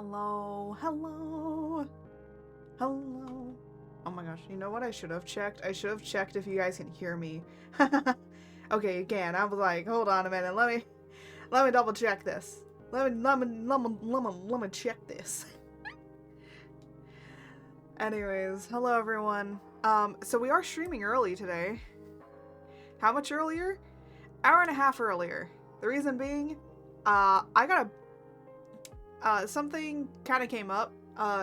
Hello, hello, hello. Oh my gosh, you know what I should have checked? I should have checked if you guys can hear me. Okay, again, I was like, hold on a minute, let me double check this. Let me check this. Anyways, hello everyone. So we are streaming early today. How much earlier? Hour and a half earlier. The reason being, I got something kind of came up,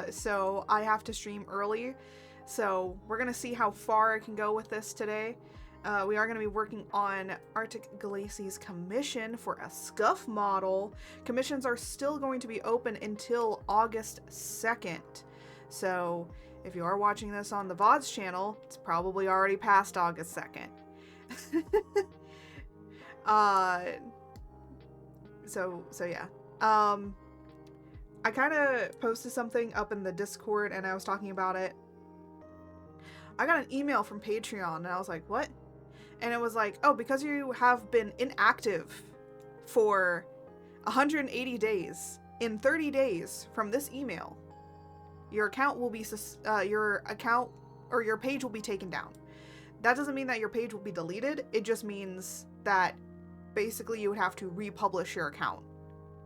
so I have to stream early. So we're gonna see how far I can go with this today. We are going to be working on Arctic Glaci's commission for a scuff model. Commissions are still going to be open until August 2nd. So if you are watching this on the VOD's channel, it's probably already past August 2nd. So yeah. I kind of posted something up in the Discord and I was talking about it. I got an email from Patreon and I was like, what? And it was like, oh, because you have been inactive for 180 days, in 30 days from this email, your account will be, your page will be taken down. That doesn't mean that your page will be deleted. It just means that basically you would have to republish your account.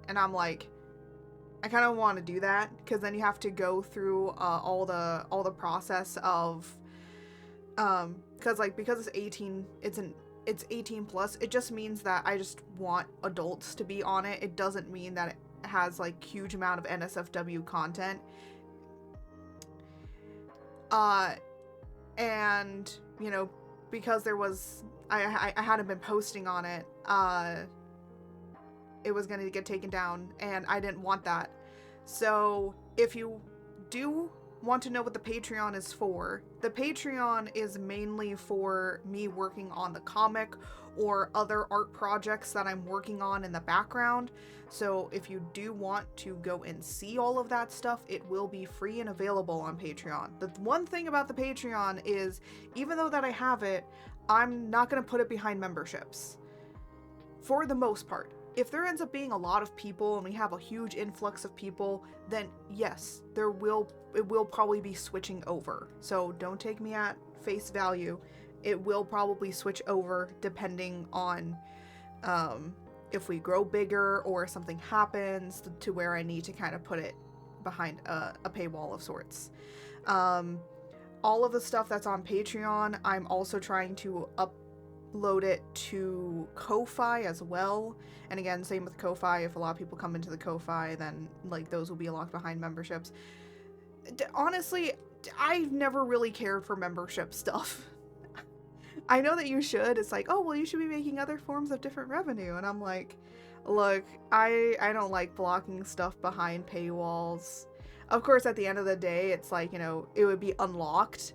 And I'm like, I kind of want to do that because then you have to go through all the process of because it's 18, it's 18 plus. It just means that I just want adults to be on it. It doesn't mean that it has like huge amount of NSFW content. And you know, because there was I hadn't been posting on it, it was going to get taken down and I didn't want that. So if you do want to know what the Patreon is for, the Patreon is mainly for me working on the comic or other art projects that I'm working on in the background. So if you do want to go and see all of that stuff, it will be free and available on Patreon. The one thing about the Patreon is, even though that I have it, I'm not going to put it behind memberships. For the most part. If there ends up being a lot of people and we have a huge influx of people, then yes, it will probably be switching over. So don't take me at face value. It will probably switch over depending on if we grow bigger or something happens to where I need to kind of put it behind a paywall of sorts. All of the stuff that's on Patreon, I'm also trying to upload it to Ko-Fi as well. And again, same with Ko-Fi. If a lot of people come into the Ko-Fi, then like those will be locked behind memberships. Honestly, I've never really cared for membership stuff. I know that you should. It's like, oh, well, you should be making other forms of different revenue. And I'm like, look, I don't like blocking stuff behind paywalls. Of course, at the end of the day, it's like, you know, it would be unlocked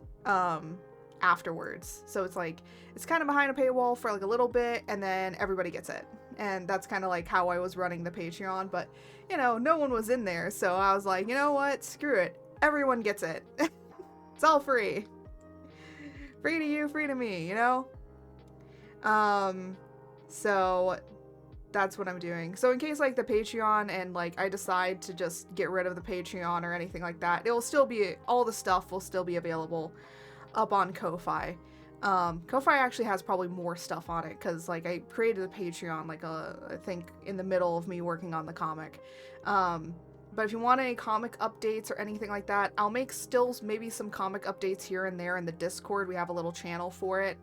afterwards. So it's like, it's kind of behind a paywall for like a little bit and then everybody gets it. And that's kind of like how I was running the Patreon, but you know, no one was in there. So I was like, you know what? Screw it. Everyone gets it. It's all free. Free to you, free to me, you know? So that's what I'm doing. So in case like the Patreon and like I decide to just get rid of the Patreon or anything like that, it will still be, all the stuff will still be available up on Ko-Fi. Ko-Fi actually has probably more stuff on it because like I created a Patreon like I think in the middle of me working on the comic. But if you want any comic updates or anything like that, I'll make still maybe some comic updates here and there in the Discord. We have a little channel for it.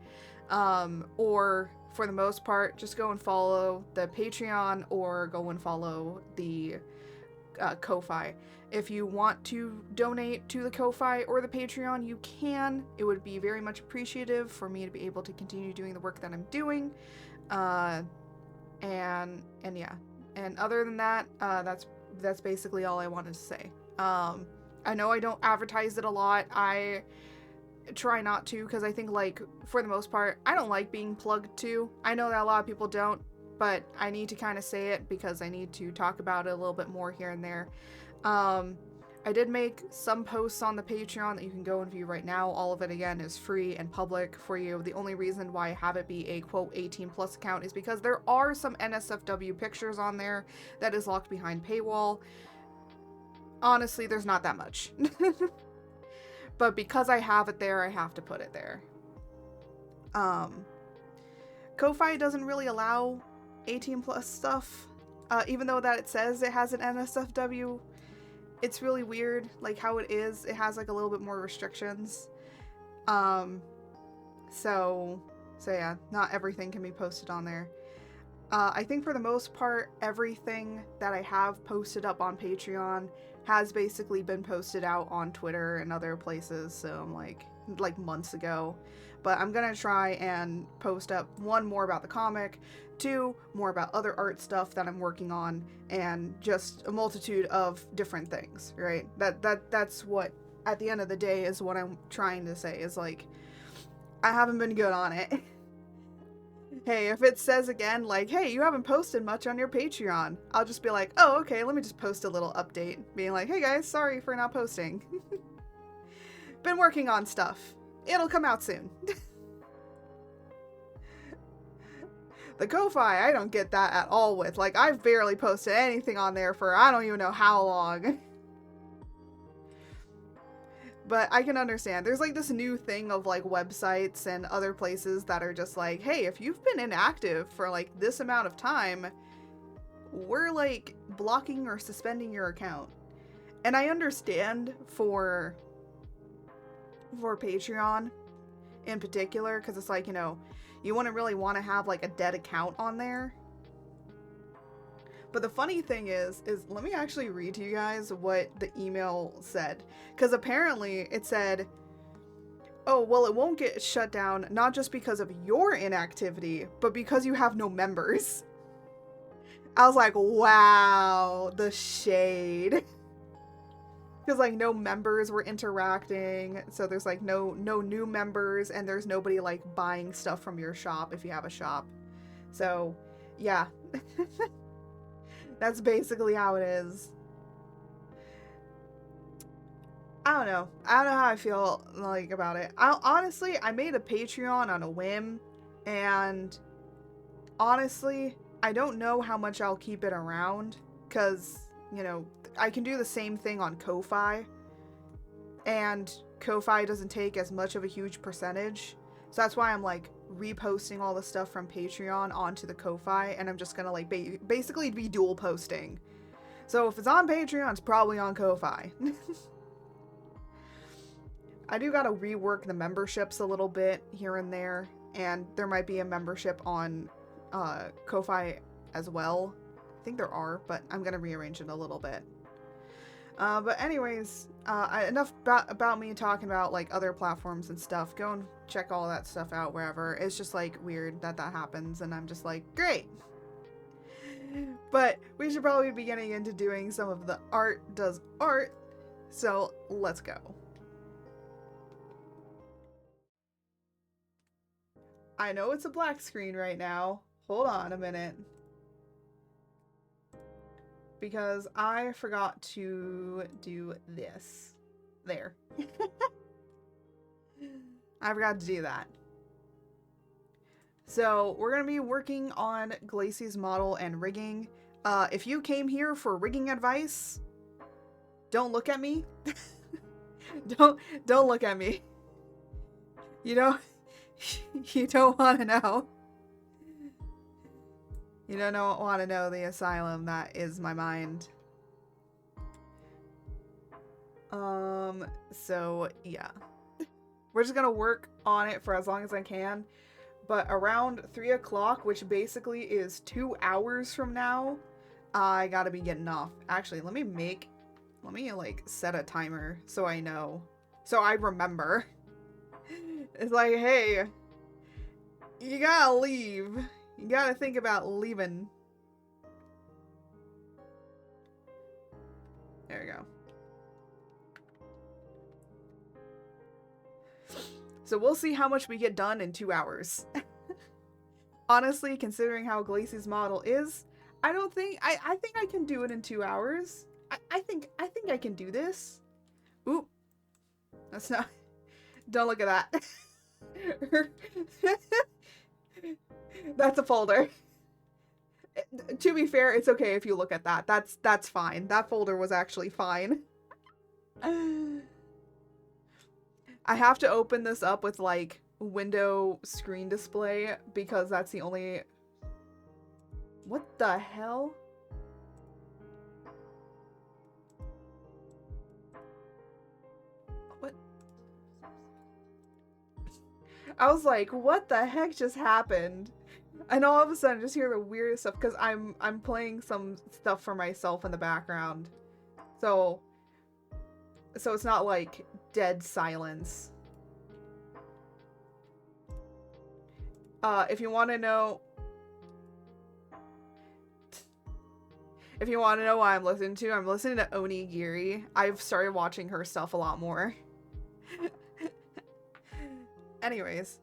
Or for the most part, just go and follow the Patreon or go and follow the Ko-Fi. If you want to donate to the Ko-Fi or the Patreon, you can. It would be very much appreciative for me to be able to continue doing the work that I'm doing. And yeah. And other than that, that's basically all I wanted to say. I know I don't advertise it a lot. I try not to because I think like for the most part, I don't like being plugged to. I know that a lot of people don't, but I need to kind of say it because I need to talk about it a little bit more here and there. I did make some posts on the Patreon that you can go and view right now. All of it, again, is free and public for you. The only reason why I have it be a, quote, 18 plus account is because there are some NSFW pictures on there that is locked behind paywall. honestly, there's not that much. But because I have it there, I have to put it there. Ko-Fi doesn't really allow 18 plus stuff. Even though that it says it has an NSFW, it's really weird, like how it is. It has like a little bit more restrictions. So yeah, not everything can be posted on there. I think for the most part, everything that I have posted up on Patreon has basically been posted out on Twitter and other places. So I'm like months ago. But I'm gonna try and post up 1 more about the comic, 2 more about other art stuff that I'm working on, and just a multitude of different things, right? That's what, at the end of the day, is what I'm trying to say, is like, I haven't been good on it. Hey, if it says again, like, hey, you haven't posted much on your Patreon, I'll just be like, oh, okay, let me just post a little update, being like, hey guys, sorry for not posting. Been working on stuff. It'll come out soon. The Ko-Fi, I don't get that at all with. Like, I've barely posted anything on there for I don't even know how long. But I can understand. There's like this new thing of like websites and other places that are just like, hey, if you've been inactive for like this amount of time, we're like blocking or suspending your account. And I understand for Patreon in particular, because it's like, you know, you wouldn't really want to have like a dead account on there. But the funny thing is let me actually read to you guys what the email said, because apparently it said, oh, well, it won't get shut down not just because of your inactivity, but because you have no members. I was like, wow, the shade. Because like no members were interacting, so there's like no new members, and there's nobody like buying stuff from your shop if you have a shop. So yeah. That's basically how it is. I don't know how I feel like about it. Honestly, I made a Patreon on a whim, and honestly, I don't know how much I'll keep it around, because, you know, I can do the same thing on Ko-Fi, and Ko-Fi doesn't take as much of a huge percentage, so that's why I'm like reposting all the stuff from Patreon onto the Ko-Fi, and I'm just gonna like basically be dual posting. So if it's on Patreon, it's probably on Ko-Fi. I do gotta rework the memberships a little bit here and there, and there might be a membership on Ko-Fi as well. I think there are, but I'm gonna rearrange it a little bit. But anyways, enough about me talking about like other platforms and stuff. Go and check all that stuff out wherever. It's just like weird that happens, and I'm just like, great. But we should probably be getting into doing some of the art does art, so let's go. I know it's a black screen right now. Hold on a minute. Because I forgot to do this. There. I forgot to do that. So we're going to be working on Glacey's model and rigging. If you came here for rigging advice, don't look at me. Don't look at me. You don't want to know. You don't want to know the asylum that is my mind. So yeah. We're just gonna work on it for as long as I can. But around 3 o'clock, which basically is 2 hours from now, I gotta be getting off. Actually, let me like set a timer so I know. So I remember. It's like, hey, you gotta leave. You gotta think about leaving. There we go. So we'll see how much we get done in 2 hours. Honestly, considering how Glacey's model is, I think I can do it in 2 hours. I think I can do this. Oop. That's not... Don't look at that. That's a folder. To be fair, it's okay if you look at that. That's fine. That folder was actually fine. I have to open this up with like window screen display because that's the only... What the hell? What? I was like, what the heck just happened? And all of a sudden, just hear the weirdest stuff because I'm playing some stuff for myself in the background, so it's not like dead silence. If you want to know what I'm listening to, I'm listening to Onigiri. I've started watching her stuff a lot more. Anyways.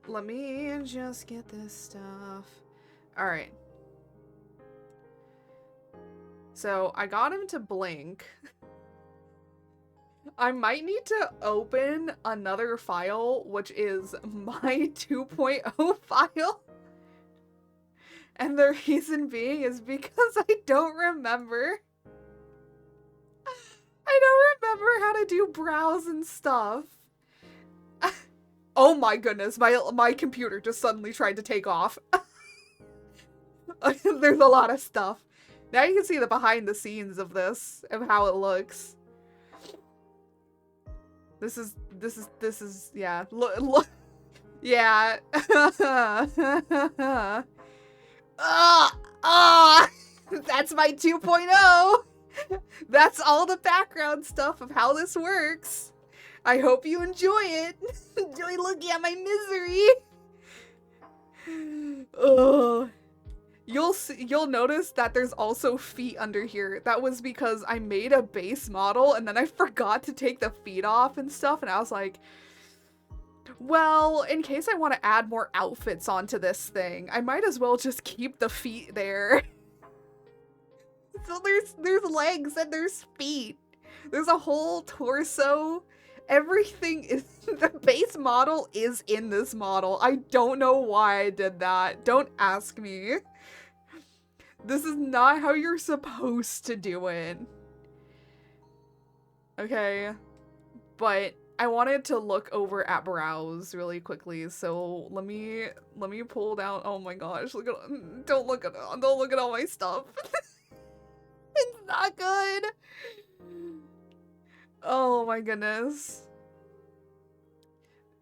Let me just get this stuff. Alright. So, I got him to blink. I might need to open another file, which is my 2.0 file. And the reason being is because I don't remember. I don't remember how to do browse and stuff. Oh my goodness, my computer just suddenly tried to take off. There's a lot of stuff. Now you can see the behind the scenes of this, of how it looks. This is, yeah. Look, yeah. That's my 2.0. That's all the background stuff of how this works. I hope you enjoy it. Enjoy looking at my misery. Ugh. You'll notice that there's also feet under here. That was because I made a base model and then I forgot to take the feet off and stuff, and I was like, well, in case I want to add more outfits onto this thing, I might as well just keep the feet there. So there's legs and there's feet. There's a whole torso. Everything is, the base model is in this model. I don't know why I did that. Don't ask me. This is not how you're supposed to do it. Okay. But I wanted to look over at browse really quickly, so let me pull down. Oh my gosh, don't look at all my stuff. It's not good. Oh my goodness.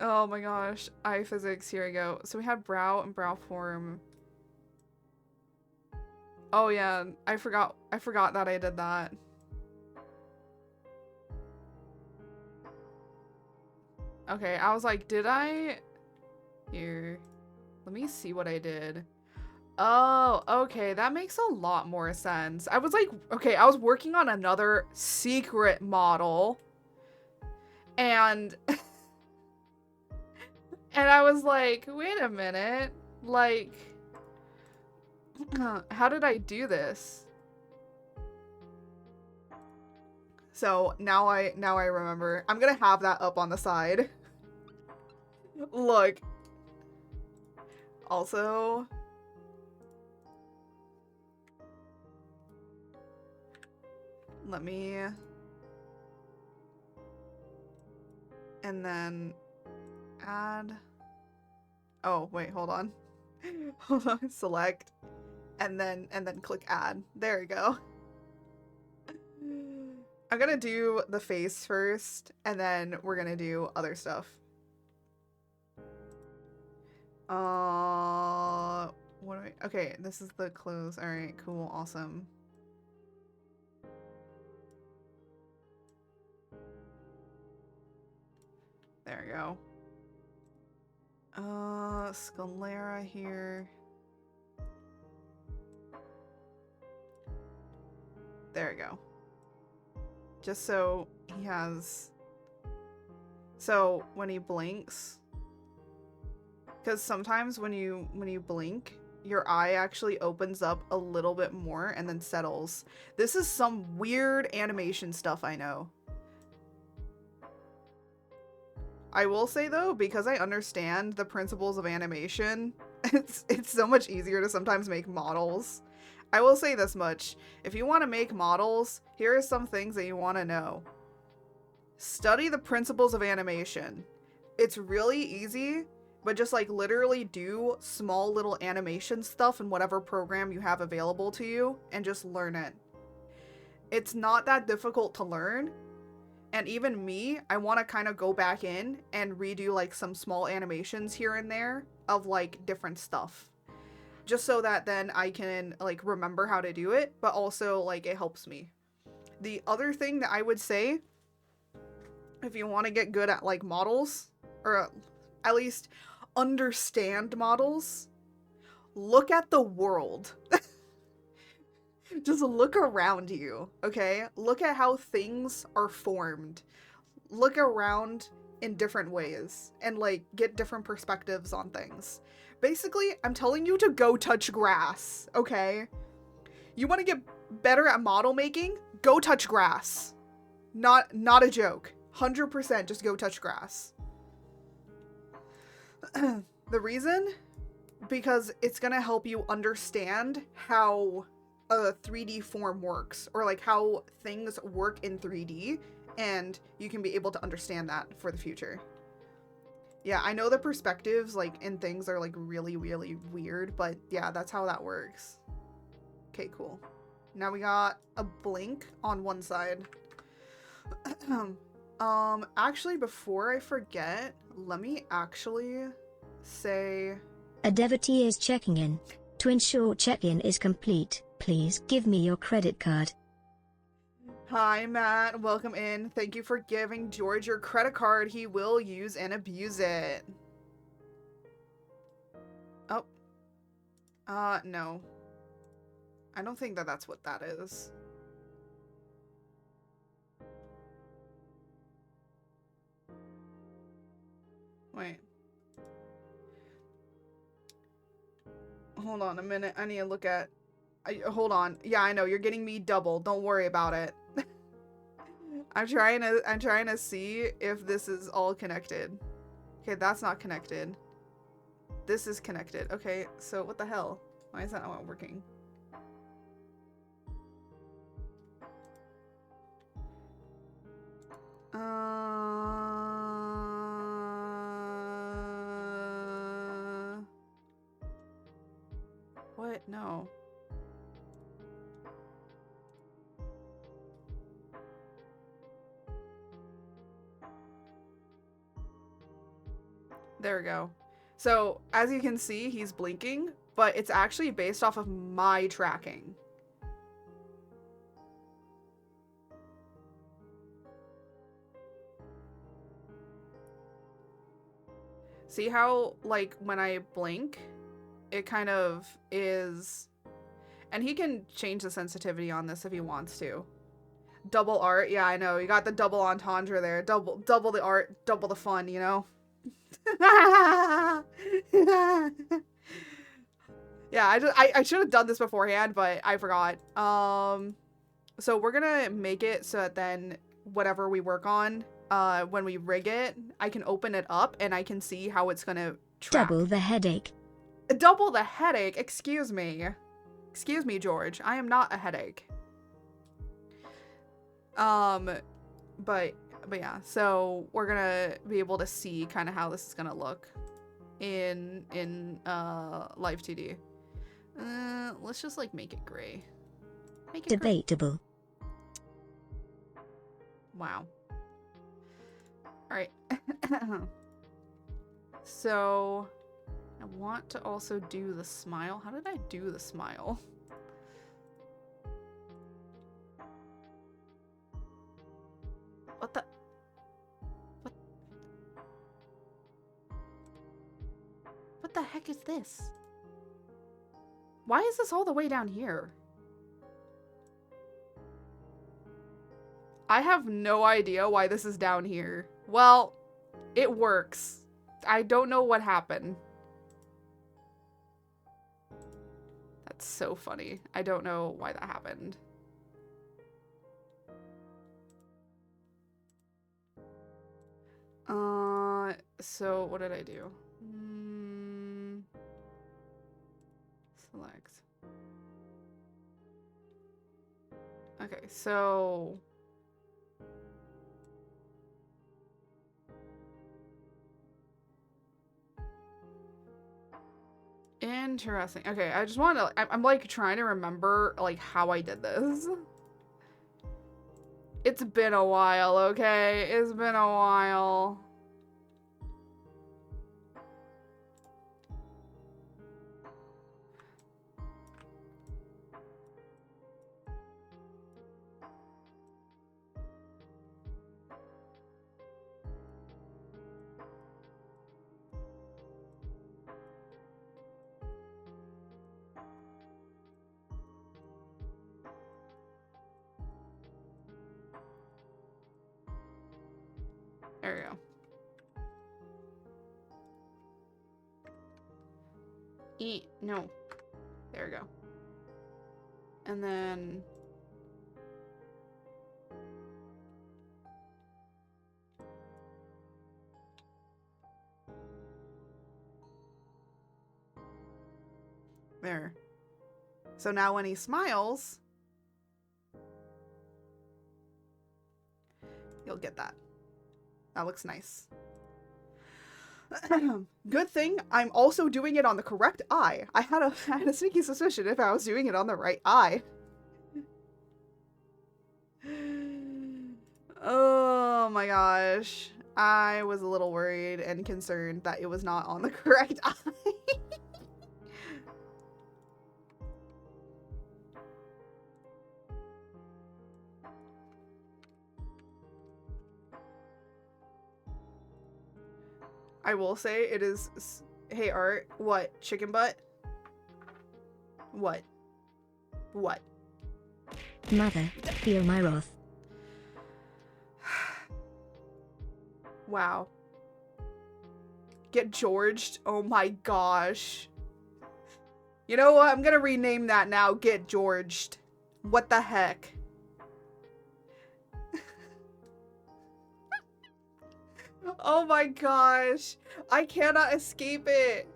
Oh my gosh. iPhysics, here we go. So we had brow and brow form. Oh yeah, I forgot that I did that. Okay, I was like, did I? Here. Let me see what I did. Oh, okay, that makes a lot more sense. I was like, okay, I was working on another secret model. And and I was like, wait a minute. Like, how did I do this? So now I remember. I'm gonna have that up on the side. Look. Also, let me, and then add. Oh, wait, hold on. Hold on, select, and then click add. There we go. I'm gonna do the face first, and then we're gonna do other stuff. What do I, okay, this is the clothes. All right, cool, awesome. There we go. Scalera here. There we go. Just so he has, so when he blinks, because sometimes when you blink, your eye actually opens up a little bit more and then settles. This is some weird animation stuff, I know. I will say though, because I understand the principles of animation, it's so much easier to sometimes make models I will say this much. If you want to make models, here are some things that you want to know. Study the principles of animation. It's really easy, but just like literally do small little animation stuff in whatever program you have available to you and just learn it. It's not that difficult to learn. And even me, I want to kind of go back in and redo like some small animations here and there of like different stuff. Just so that then I can like remember how to do it, but also like it helps me. The other thing that I would say, if you want to get good at like models, or at least understand models, look at the world. Just look around you, okay? Look at how things are formed. Look around in different ways and like get different perspectives on things. Basically, I'm telling you to go touch grass, okay? You want to get better at model making? Go touch grass. Not a joke. 100% just go touch grass. The reason? Because it's gonna help you understand how a 3D form works, or like how things work in 3D, and you can be able to understand that for the future. Yeah, I know the perspectives like in things are like really, really weird, but yeah, that's how that works. Okay, cool. Now we got a blink on one side. Actually, before I forget, let me actually say... A devotee is checking in. To ensure check-in is complete, please give me your credit card. Hi, Matt. Welcome in. Thank you for giving George your credit card. He will use and abuse it. Oh. No. I don't think that that's what that is. Wait. Hold on a minute. I need to look at... hold on. Yeah, I know. You're getting me double. Don't worry about it. I'm trying to see if this is all connected. Okay, that's not connected. This is connected. Okay, so what the hell? Why is that not working? What? No. There we go. So, as you can see, he's blinking, but it's actually based off of my tracking. See how, like, when I blink, it kind of is... And he can change the sensitivity on this if he wants to. Double art, yeah, I know. You got the double entendre there. Double the art, double the fun, you know? Yeah, I should have done this beforehand, but I forgot. So we're gonna make it so that then whatever we work on, when we rig it, I can open it up and I can see how it's gonna track. Double the headache. Double the headache? Excuse me. Excuse me, George. I am not a headache. But yeah, so we're gonna be able to see kind of how this is gonna look in live 2D. Let's just like make it gray. Make it Debatable. Gray. Wow. All right. So I want to also do the smile. How did I do the smile? What the? What the heck is this? Why is this all the way down here? I have no idea why this is down here. Well, it works. I don't know what happened. That's so funny. I don't know why that happened. So what did I do? Select. Okay, so... Interesting. Okay, I just want to... I'm like trying to remember like how I did this. It's been a while, okay? It's been a while. There we go. No. There we go. And then... There. So now when he smiles, you'll get that. That looks nice. Good thing I'm also doing it on the correct eye. I had a sneaky suspicion if I was doing it on the right eye. Oh my gosh. I was a little worried and concerned that it was not on the correct eye. I will say it is... Hey, Art. What? Chicken butt? What? What? Mother, feel my wrath. Wow. Get Georged? Oh my gosh. You know what? I'm gonna rename that now. Get Georged. What the heck? Oh my gosh. I cannot escape it.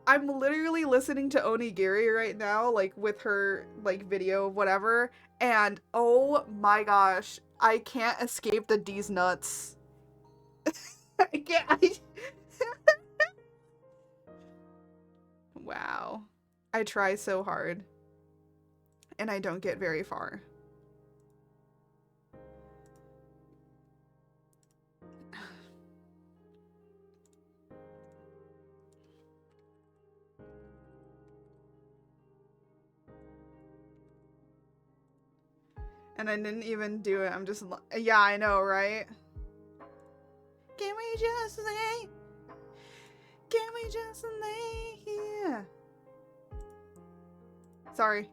I'm literally listening to Onigiri right now, like with her like video, whatever. And oh my gosh, I can't escape the D's nuts. I can't. Wow. I try so hard. And I don't get very far. And I didn't even do it. I'm just... Yeah, I know, right? Can we just lay? Can we just lay here? Sorry.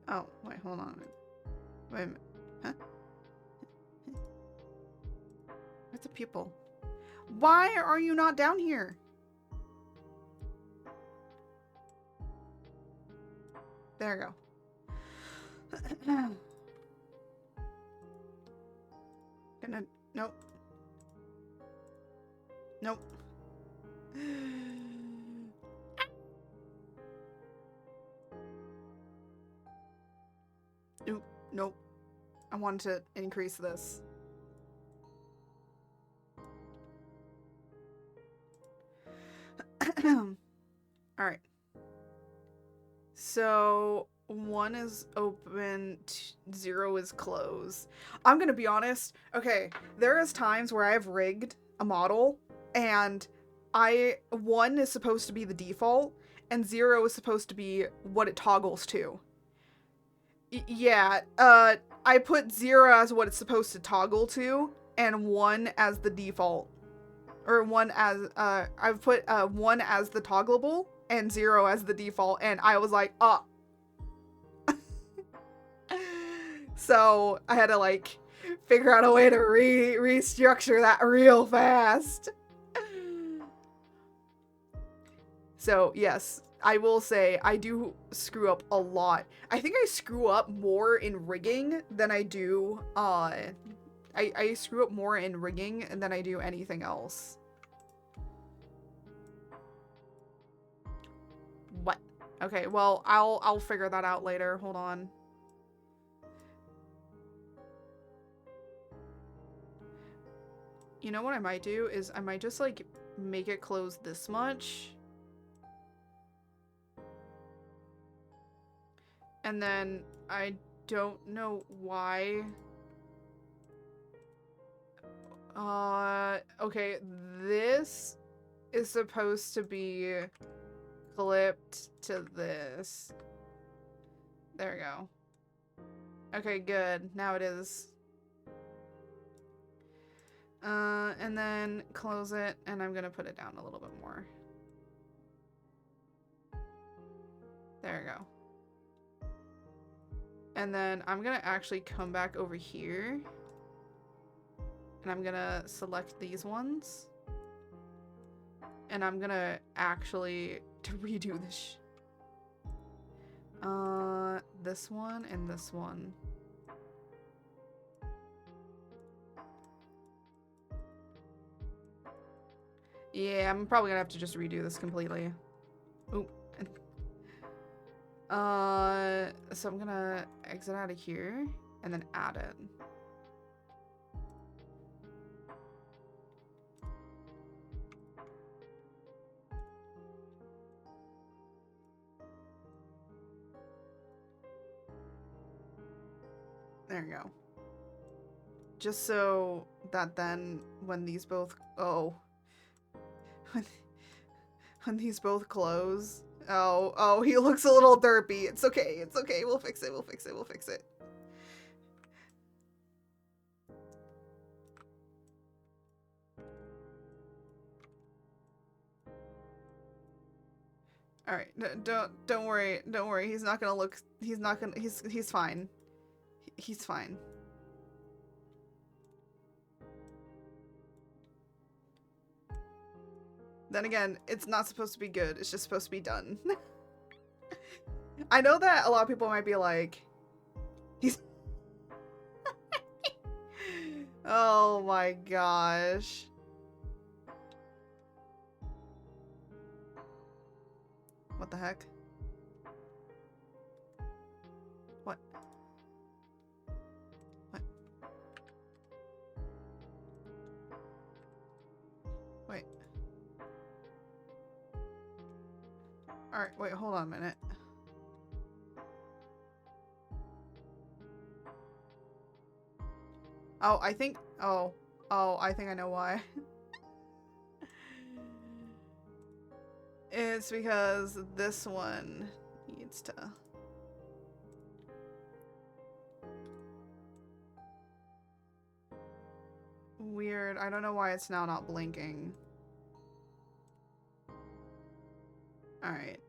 Oh, wait, hold on a minute. Wait a minute. Huh? Where's the pupil? Why are you not down here? There we go. Gonna... Nope. Nope. Nope. Nope. I wanted to increase this. Alright. So, 1 is open, 0 is closed. I'm gonna be honest. Okay, there is times where I've rigged a model, and 1 is supposed to be the default, and 0 is supposed to be what it toggles to. Yeah, I put 0 as what it's supposed to toggle to, and 1 as the default. Or 1 as, I've put 1 as the toggleable, and 0 as the default, and I was like, oh. So, I had to, like, figure out a way to restructure that real fast. So, yes, I will say, I do screw up a lot. I think I screw up more in rigging than I do, I screw up more in rigging than I do anything else. What? Okay, well, I'll figure that out later. Hold on. You know what I might do is I might just like make it close this much. And then I don't know why. Okay, this is supposed to be clipped to this. There we go. Okay, good. Now it is. And then close it, and I'm gonna put it down a little bit more. There we go. And then I'm gonna actually come back over here. And I'm gonna select these ones. And I'm gonna actually redo this. This one and this one. Yeah, I'm probably gonna have to just redo this completely. Oop. So I'm gonna exit out of here and then add it. There you go. Just so that then when these both when these both close. Oh, he looks a little derpy. It's okay. It's okay. We'll fix it. We'll fix it. We'll fix it. All right. Don't worry. Don't worry. He's not gonna look. He's not gonna. He's fine. He's fine. Then again, it's not supposed to be good. It's just supposed to be done. I know that a lot of people might be like, he's... Oh my gosh. What the heck? What? What? Wait. Alright, wait, hold on a minute. Oh, I think... Oh, I think I know why. It's because this one needs to... Weird. I don't know why it's now not blinking. Alright.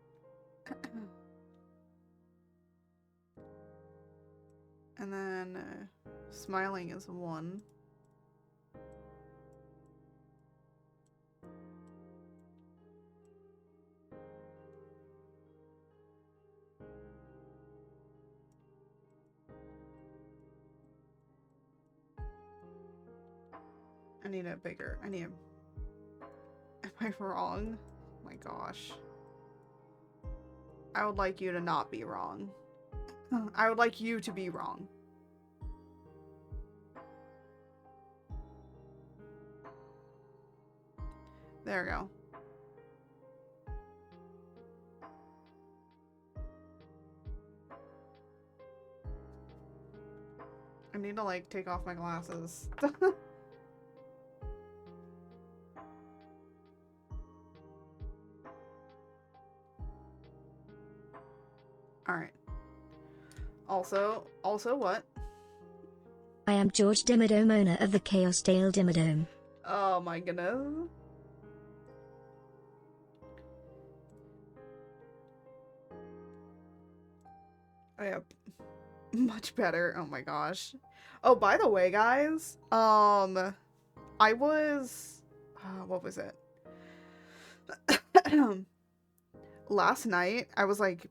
And then smiling is 1. I need a bigger. I need a... Am I wrong? Oh my gosh. I would like you to not be wrong. I would like you to be wrong. There we go. I need to like take off my glasses. Alright. Also what? I am George Dimmadome, owner of the Chaos Dale Dimmadome. Oh my goodness. Oh yeah. Much better. Oh my gosh. Oh, by the way, guys, I was what was it? Last night I was like,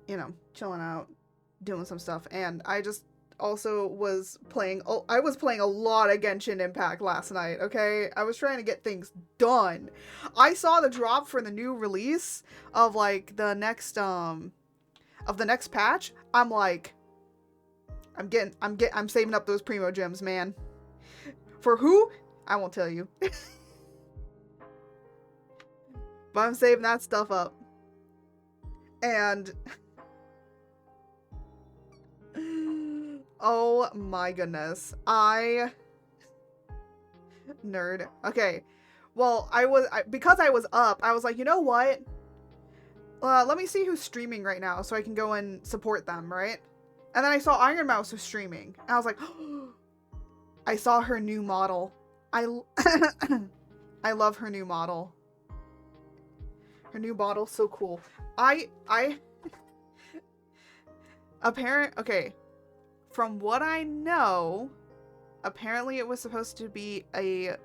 you know, chilling out, doing some stuff, and I just also was playing, I was playing a lot of Genshin Impact last night, okay? I was trying to get things done. I saw the drop for the new release of like the next patch. I'm like, I'm saving up those primo gems, man. For who? I won't tell you. But I'm saving that stuff up. And oh my goodness. Nerd. Okay. Well, because I was up, I was like, you know what? Let me see who's streaming right now so I can go and support them, right? And then I saw Iron Mouse was streaming. And I was like, I saw her new model. I love her new model. Her new model's so cool. Okay. From what I know, apparently it was supposed to be a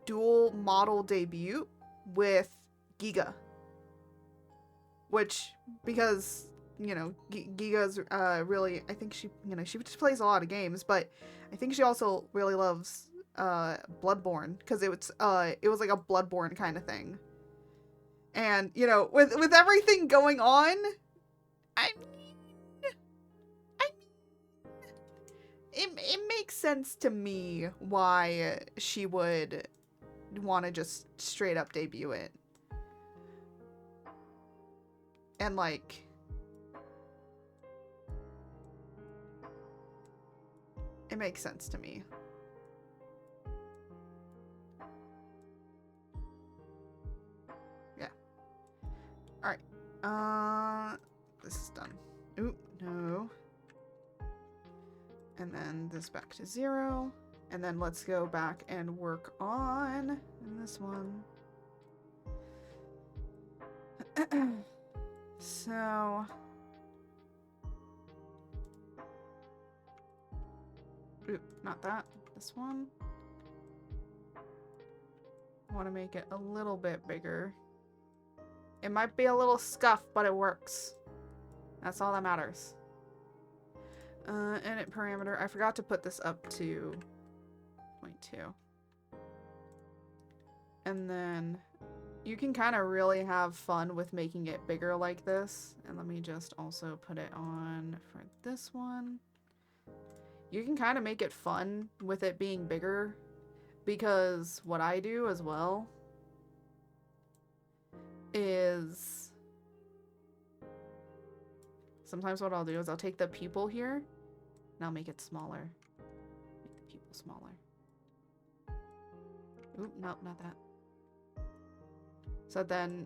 dual model debut with Giga. Which, because, you know, Giga's really, I think she just plays a lot of games, but I think she also really loves Bloodborne, because it was like a Bloodborne kind of thing. And, you know, with everything going on, it makes sense to me why she would want to just straight up debut it. And like, it makes sense to me. Yeah. Alright. This is done. Oop, no. And then this back to 0. And then let's go back and work on this one. So, oop, not that. This one. I want to make it a little bit bigger. It might be a little scuffed, but it works. That's all that matters. Edit parameter. I forgot to put this up to 0.2. And then you can kind of really have fun with making it bigger like this. And let me just also put it on for this one. You can kind of make it fun with it being bigger, because what I do as well is sometimes what I'll do is I'll take the pupil here and I'll make it smaller. Make the pupil smaller. Oop, nope, not that. So then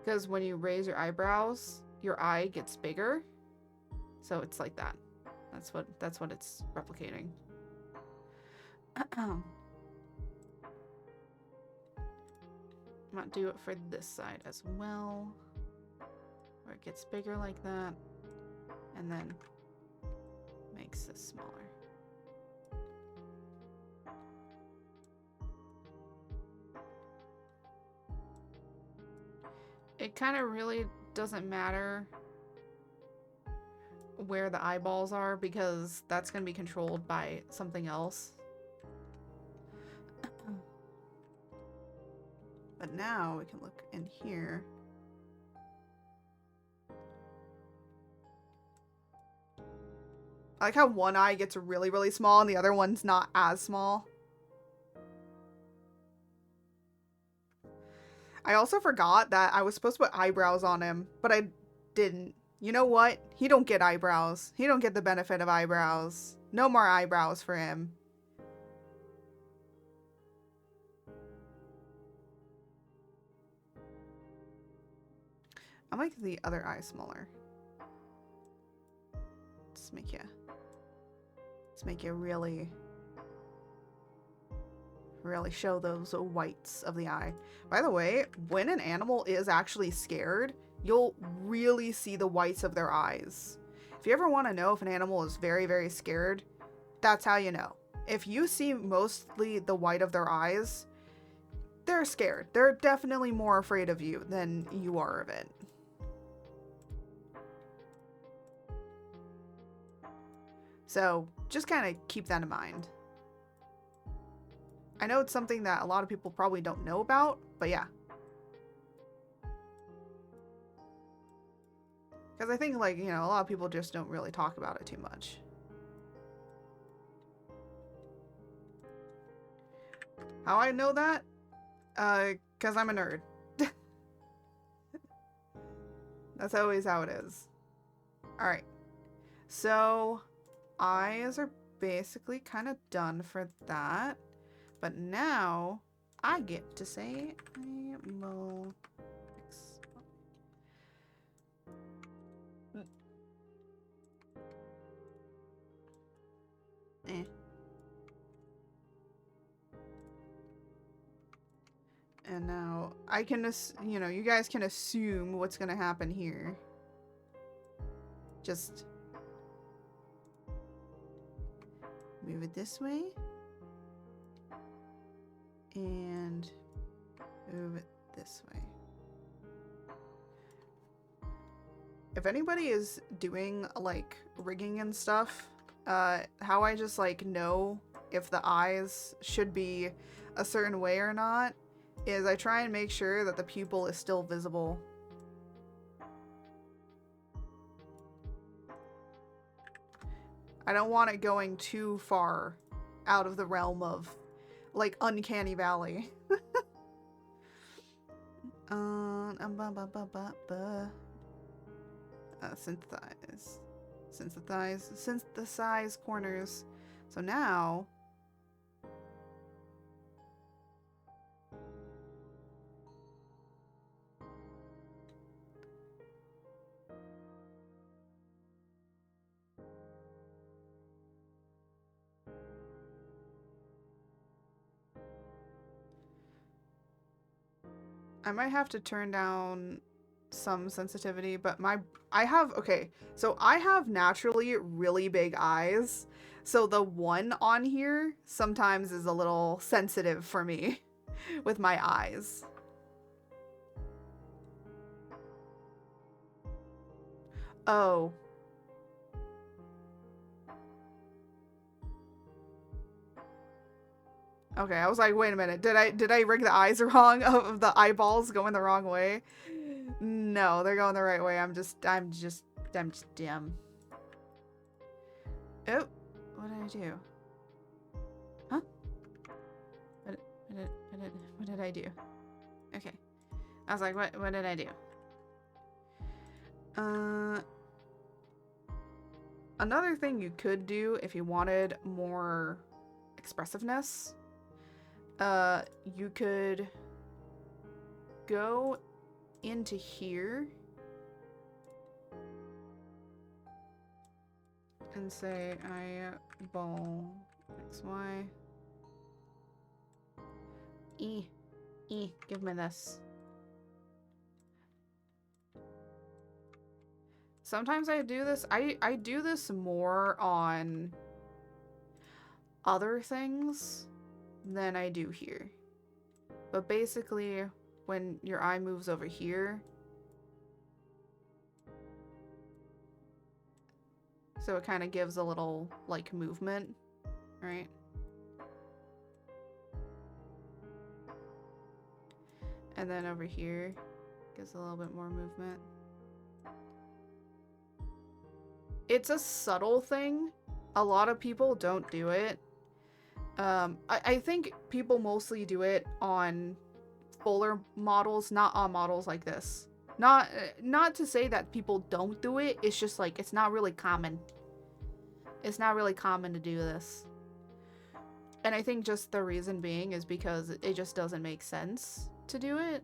because when you raise your eyebrows, your eye gets bigger. So it's like that. That's what it's replicating. Might do it for this side as well, where it gets bigger like that, and then makes this smaller. It kind of really doesn't matter where the eyeballs are, because that's going to be controlled by something else. But now we can look in here. I like how one eye gets really, really small and the other one's not as small. I also forgot that I was supposed to put eyebrows on him, but I didn't. You know what? He don't get eyebrows. He don't get the benefit of eyebrows. No more eyebrows for him. I'll make the other eye smaller. Let's make you really show those whites of the eye. By the way, when an animal is actually scared, you'll really see the whites of their eyes. If you ever want to know if an animal is very, very scared, that's how you know. If you see mostly the white of their eyes, they're scared. They're definitely more afraid of you than you are of it. So just kind of keep that in mind. I know it's something that a lot of people probably don't know about, but yeah. Because I think, like, you know, a lot of people just don't really talk about it too much. How I know that? Because I'm a nerd. That's always how it is. Alright. So, eyes are basically kind of done for that. But now, I get to say I will... Eh. And now, I can, you know, you guys can assume what's gonna happen here. Just move it this way. And move it this way. If anybody is doing, like, rigging and stuff, how I just, like, know if the eyes should be a certain way or not is I try and make sure that the pupil is still visible. I don't want it going too far out of the realm of, like, Uncanny Valley. Synthesize corners. So now I might have to turn down some sensitivity, but okay, so I have naturally really big eyes, so the one on here sometimes is a little sensitive for me with my eyes. Oh. Okay, I was like, wait a minute, did I rig the eyes wrong of the eyeballs going the wrong way? No, they're going the right way. I'm just dumb. Oh, what did I do? Huh? What did I do? Okay. I was like, what did I do? Another thing you could do if you wanted more expressiveness, you could go into here and say eyeball XY. Give me this. Sometimes I do this. I do this more on other things than I do here. But basically, when your eye moves over here, so it kind of gives a little, like, movement, right? And then over here, gives a little bit more movement. It's a subtle thing. A lot of people don't do it. I think people mostly do it on fuller models, not on models like this. Not to say that people don't do it, it's just like, it's not really common. It's not really common to do this. And I think just the reason being is because it just doesn't make sense to do it.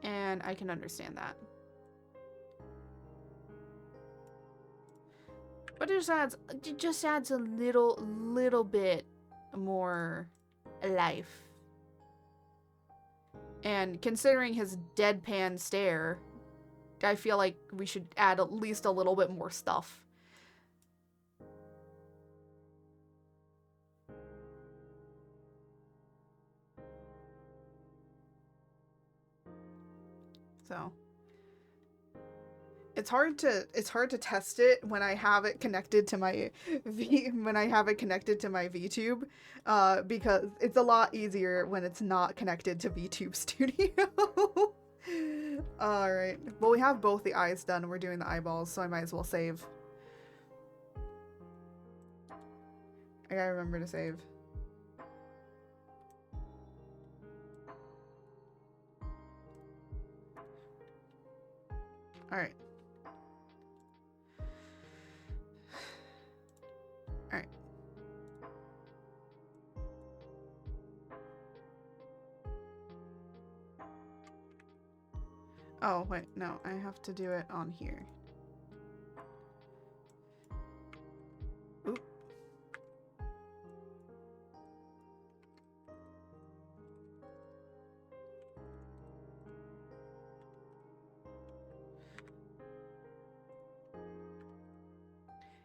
And I can understand that. But it just adds a little bit more life. And considering his deadpan stare, I feel like we should add at least a little bit more stuff. So it's hard to test it when I have it connected to my VTube, because it's a lot easier when it's not connected to VTube Studio. All right. Well, we have both the eyes done, and we're doing the eyeballs, so I might as well save. I gotta remember to save. All right. All right. Oh, wait, no, I have to do it on here. Oop.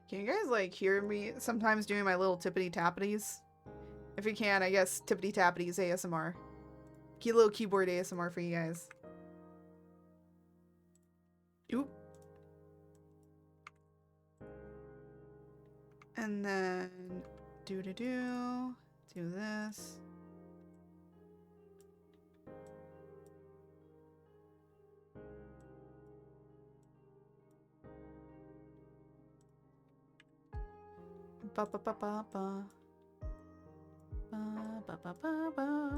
Can you guys, like, hear me sometimes doing my little tippity-tappities? If you can, I guess tippity-tappities ASMR. Little keyboard ASMR for you guys. Oop. And then do this. Ba ba ba ba ba. Ba ba ba ba ba.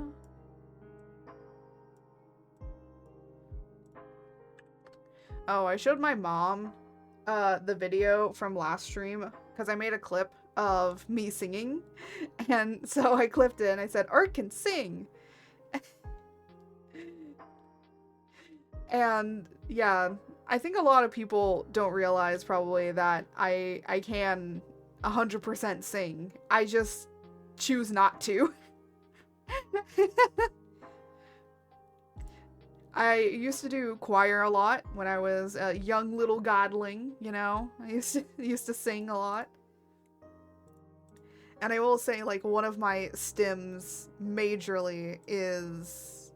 Oh, I showed my mom the video from last stream because I made a clip of me singing, and so I clipped it and I said, Art can sing. And yeah, I think a lot of people don't realize probably that I can 100% sing. I just choose not to. I used to do choir a lot when I was a young little godling, you know? I used to sing a lot. And I will say, like, one of my stims majorly is...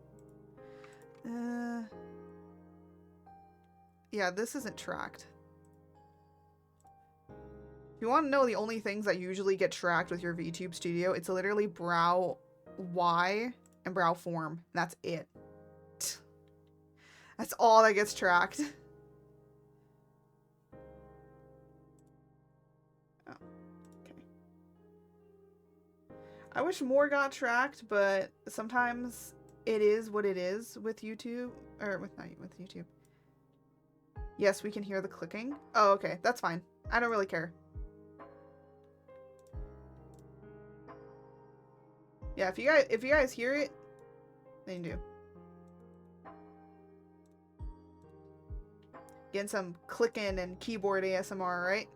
yeah, this isn't tracked. If you want to know the only things that usually get tracked with your VTube Studio, it's literally brow Y and brow form. And that's it. That's all that gets tracked. Oh, okay. I wish more got tracked, but sometimes it is what it is with YouTube. Or not with YouTube. Yes, we can hear the clicking. Oh, okay. That's fine. I don't really care. Yeah, if you guys hear it, then you do. Getting some clicking and keyboard ASMR, right?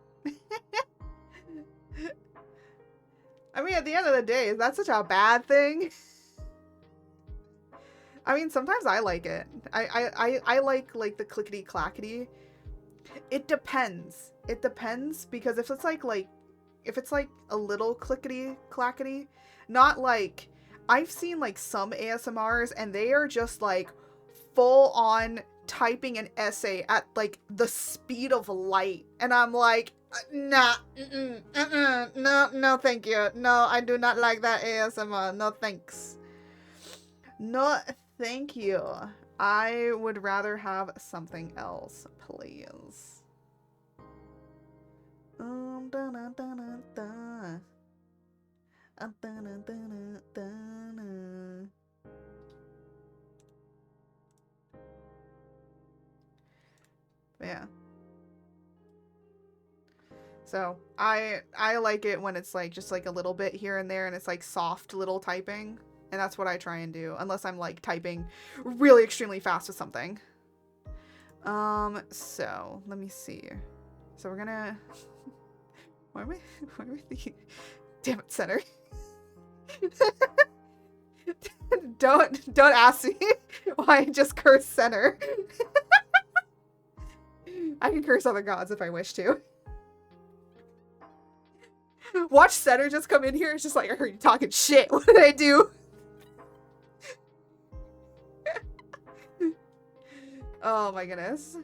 I mean, at the end of the day, is that such a bad thing? I mean, sometimes I like it. I like the clickety clackety. It depends. It depends, because if it's like if it's like a little clickety clackety, not like, I've seen like some ASMRs and they are just like full on typing an essay at like the speed of light, and I'm like, nah, no thank you, no, I do not like that ASMR, no thanks, no thank you, I would rather have something else, please. Yeah. So I like it when it's like just like a little bit here and there, and it's like soft little typing, and that's what I try and do, unless I'm like typing really extremely fast with something. So let me see. So we're gonna why am I thinking, damn it, center. don't ask me why I just cursed center. I can curse other gods if I wish to. Watch center just come in here. It's just like, I heard you talking shit. What did I do? Oh my goodness.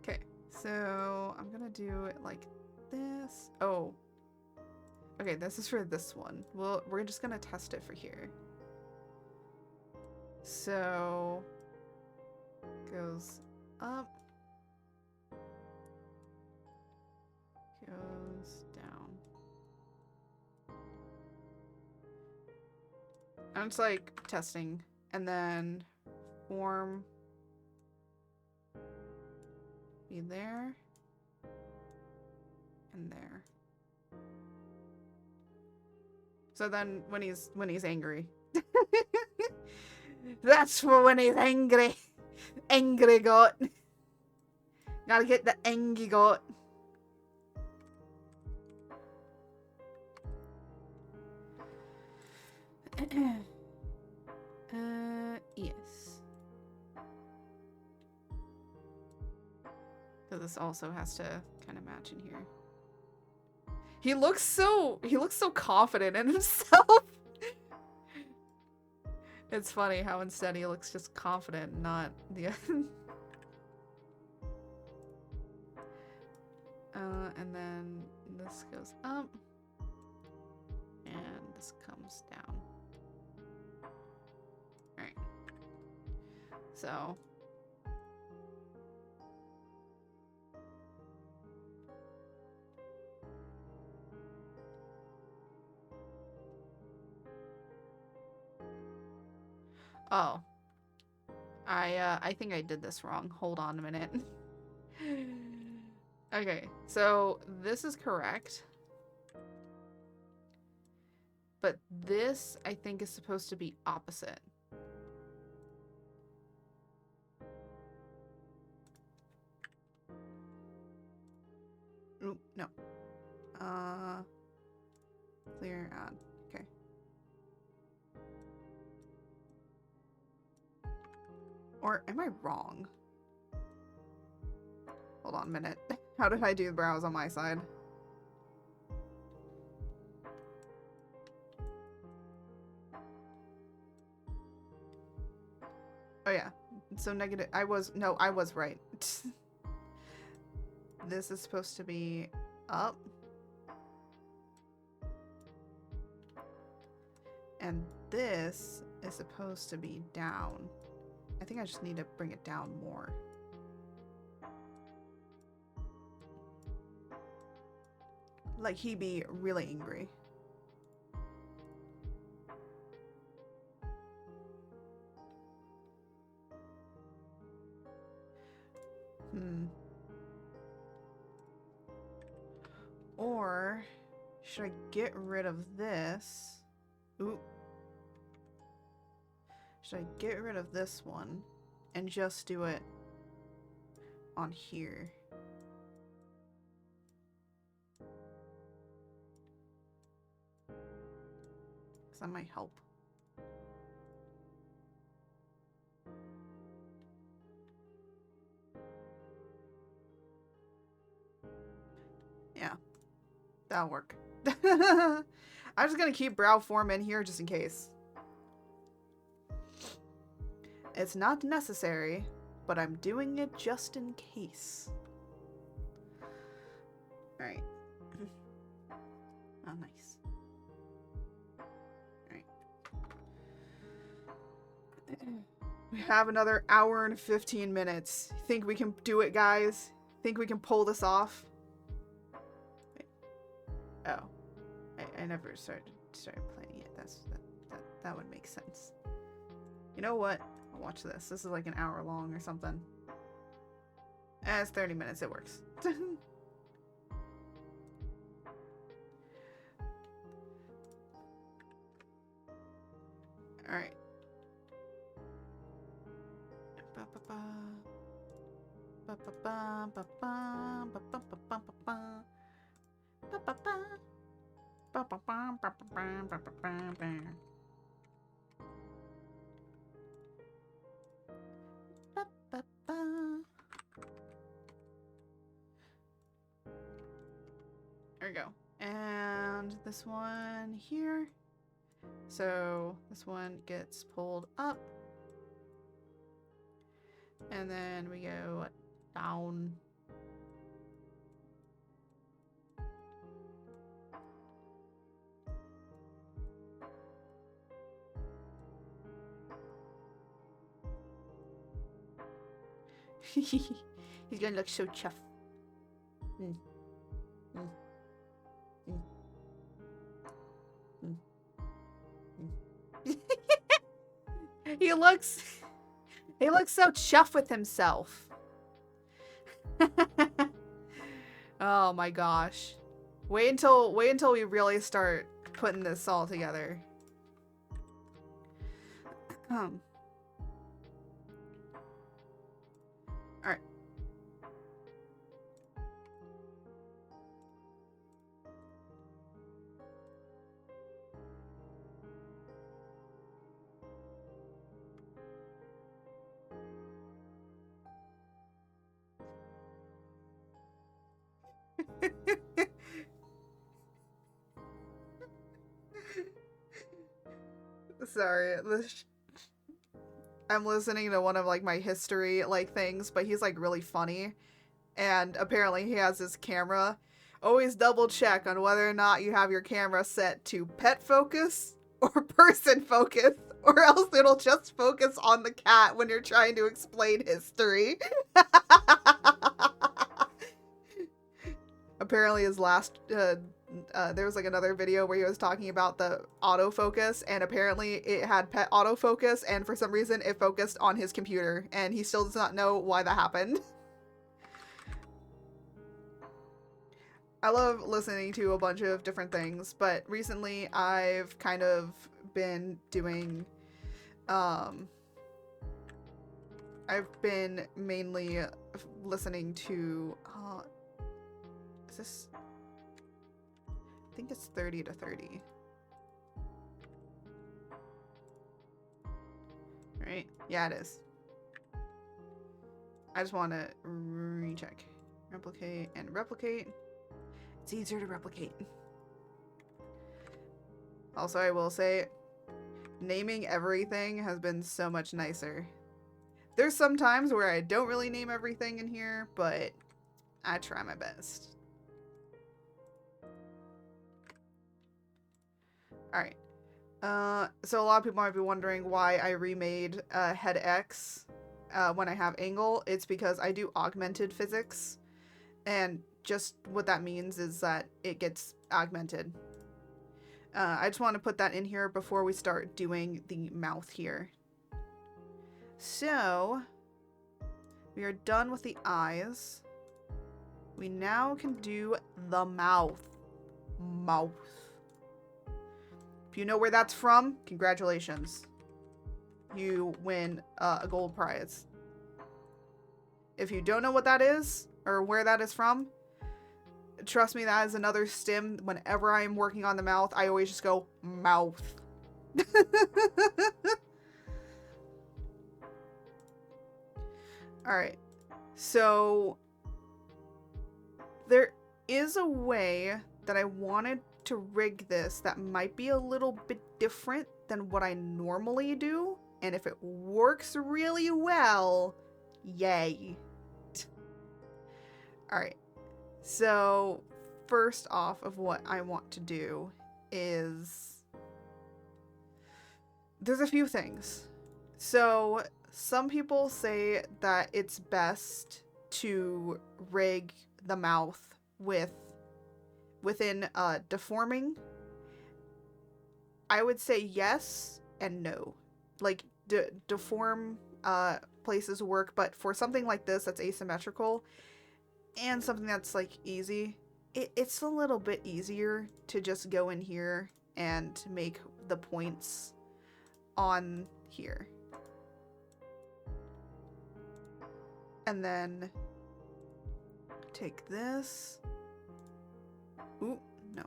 Okay, so I'm gonna do it like this. Oh. Okay, this is for this one. Well, we're just gonna test it for here. So goes up, goes down. I'm just like testing, and then form be there and there. So then when he's angry. That's for when he's angry. Angry goat. Gotta get the angry goat. Yes. So this also has to kind of match in here. He looks so confident in himself. It's funny how instead he looks just confident, not the and then this goes up and this comes down. All right. So oh. I think I did this wrong. Hold on a minute. Okay, so this is correct. But this, I think, is supposed to be opposite. Ooh, no. Clear add. Okay. Or am I wrong? Hold on a minute. How did I do the brows on my side? Oh yeah. So negative. I was right. This is supposed to be up. And this is supposed to be down. I think I just need to bring it down more. Like he be really angry. Or should I get rid of this? Ooh. Should I get rid of this one and just do it on here? Because that might help. Yeah, that'll work. I'm just gonna keep brow form in here just in case. It's not necessary, but I'm doing it just in case. Alright. Oh, nice. Alright. We have another hour and 15 minutes. Think we can do it, guys? Think we can pull this off? Wait. Oh. I never started playing it. That would make sense. You know what? I'll watch this. This is like an hour long or something. It's 30 minutes. It works. Alright. There we go. And this one here. So this one gets pulled up. And then we go down. He's gonna look so chuffed. Mm. Mm. Mm. Mm. He looks so chuffed with himself. Oh my gosh. Wait until we really start putting this all together. All right. Sorry, I'm listening to one of like my history like things, but he's like really funny, and apparently he has his camera. Always double check on whether or not you have your camera set to pet focus or person focus, or else it'll just focus on the cat when you're trying to explain history. Apparently his last there was like another video where he was talking about the autofocus, and apparently it had pet autofocus, and for some reason it focused on his computer, and he still does not know why that happened. I love listening to a bunch of different things, but recently I've kind of been doing I've been mainly listening to is this, I think it's 30 to 30. Right? Yeah, it is. I just want to recheck. Replicate and replicate. It's easier to replicate. Also, I will say, naming everything has been so much nicer. There's some times where I don't really name everything in here, but I try my best. Alright. So a lot of people might be wondering why I remade head X when I have angle. It's because I do augmented physics, and just what that means is that it gets augmented. I just want to put that in here before we start doing the mouth here. So, we are done with the eyes. We now can do the mouth. Mouth. If you know where that's from, congratulations. You win a gold prize. If you don't know what that is, or where that is from, trust me, that is another stim. Whenever I'm working on the mouth, I always just go, mouth. Alright. So, there is a way that I wanted to rig this that might be a little bit different than what I normally do. And if it works really well, yay. Alright. So, first off of what I want to do is, there's a few things. So, some people say that it's best to rig the mouth within deforming. I would say yes and no. Like, deform places work, but for something like this that's asymmetrical, and something that's like easy, it's a little bit easier to just go in here and make the points on here. And then take this. Ooh, no.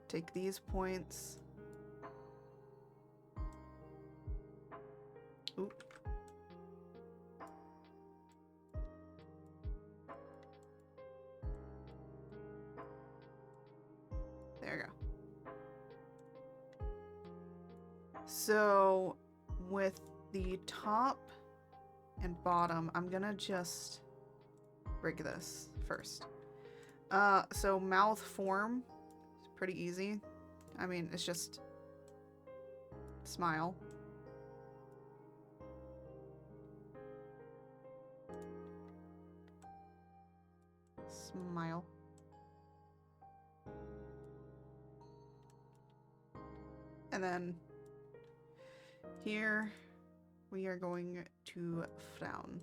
Take these points. Ooh. So with the top and bottom, I'm gonna just rig this first. So mouth form is pretty easy. I mean, it's just smile. Smile. And then here we are going to frown.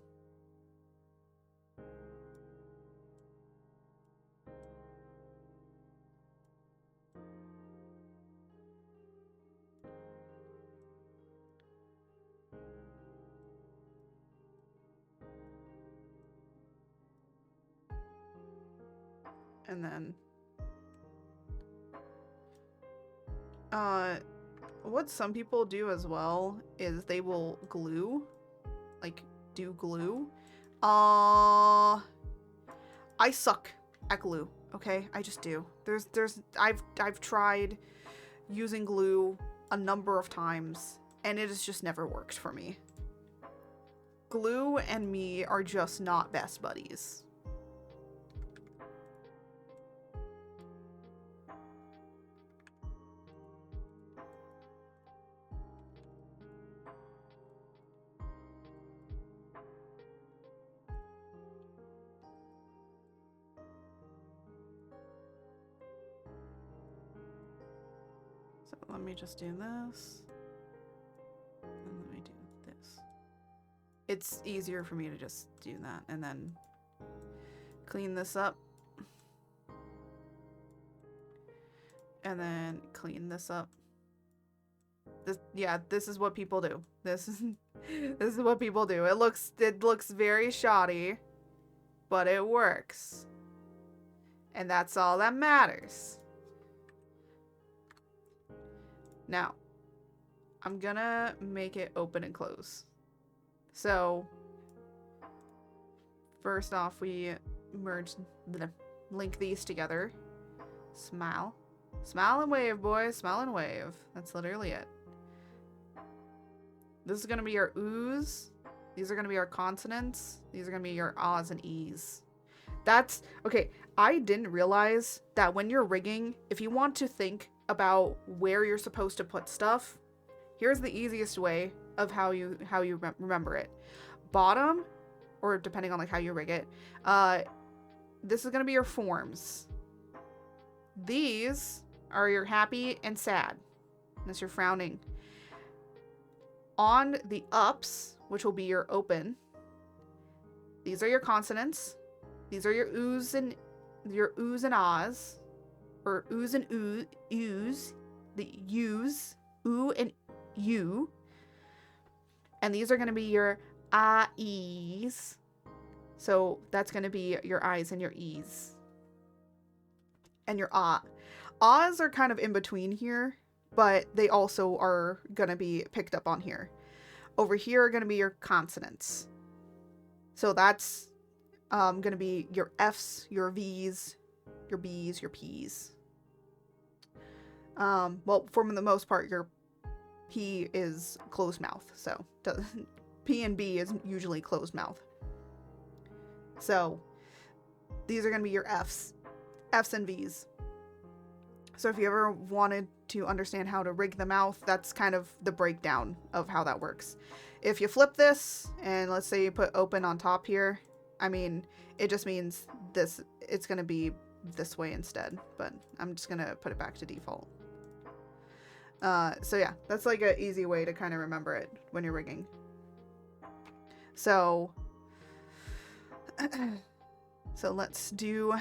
And then what some people do as well is they will glue, like do glue. I suck at glue, okay? I just do. I've tried using glue a number of times and it has just never worked for me. Glue and me are just not best buddies. So let me just do this. And let me do this. It's easier for me to just do that and then clean this up. And then clean this up. This is what people do. This is what people do. It looks very shoddy, but it works. And that's all that matters. Now, I'm gonna make it open and close. So, first off, we link these together. Smile. Smile and wave, boys. Smile and wave. That's literally it. This is gonna be your oohs. These are gonna be our consonants. These are gonna be your ahs and e's. That's, okay, I didn't realize that when you're rigging, if you want to think about where you're supposed to put stuff, here's the easiest way of how you remember it. Bottom, or depending on like how you rig it, this is gonna be your forms. These are your happy and sad. That's your frowning. On the ups, which will be your open, these are your consonants. These are your oohs and ahs, or oohs and oohs, the u's, ooh and you. And these are going to be your ah-e's. So that's going to be your I's and your E's. And your ah. Ahs are kind of in between here, but they also are going to be picked up on here. Over here are going to be your consonants. So that's going to be your F's, your V's, your B's, your P's. Well, for the most part, your P is closed mouth. So P and B is usually closed mouth. So these are going to be your F's and V's. So if you ever wanted to understand how to rig the mouth, that's kind of the breakdown of how that works. If you flip this and let's say you put open on top here, I mean, it just means this, it's going to be this way instead, but I'm just going to put it back to default. So yeah, that's like an easy way to kind of remember it when you're rigging. So, so let's do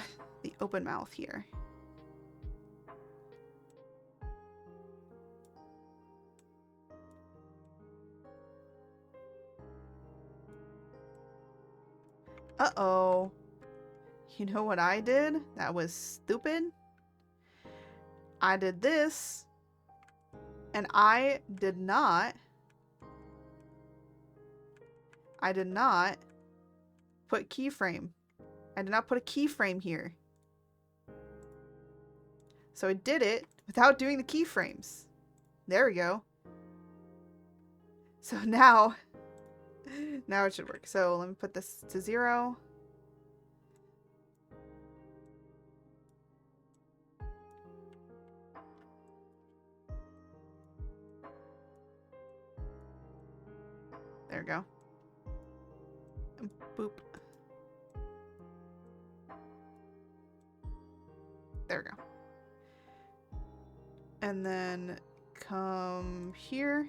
the open mouth here. Uh-oh. You know what I did? That was stupid. I did this, and I did not put keyframe. I did not put a keyframe here. So I did it without doing the keyframes. There we go. So now it should work. So let me put this to 0. There we go. And boop. There we go. And then come here.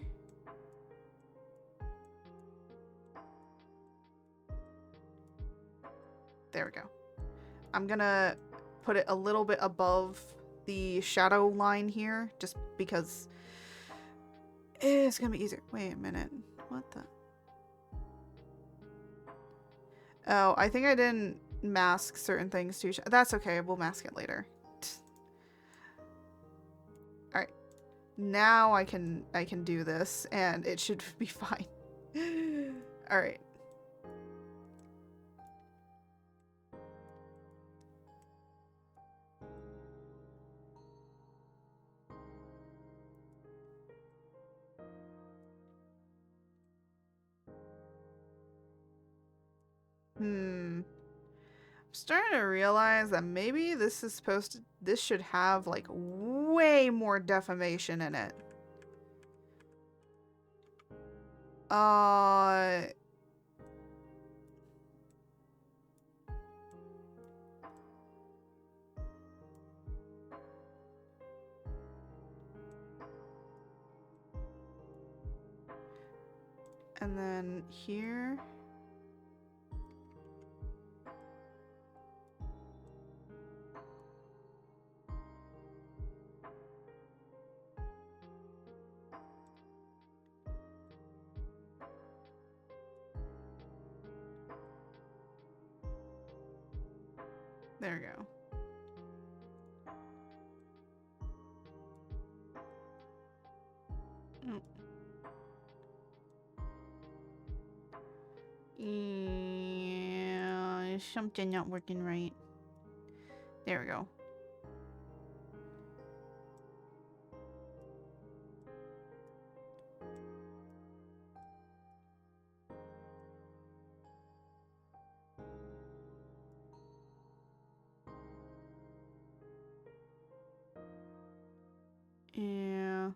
There we go. I'm gonna put it a little bit above the shadow line here, just because it's gonna be easier. Wait a minute. What the? Oh, I think I didn't mask certain things too. That's okay. We'll mask it later. All right. Now I can do this and it should be fine. All right. I'm starting to realize that maybe this should have like way more defamation in it. And then here. There we go. Oh. Yeah, something not working right. There we go. Yeah.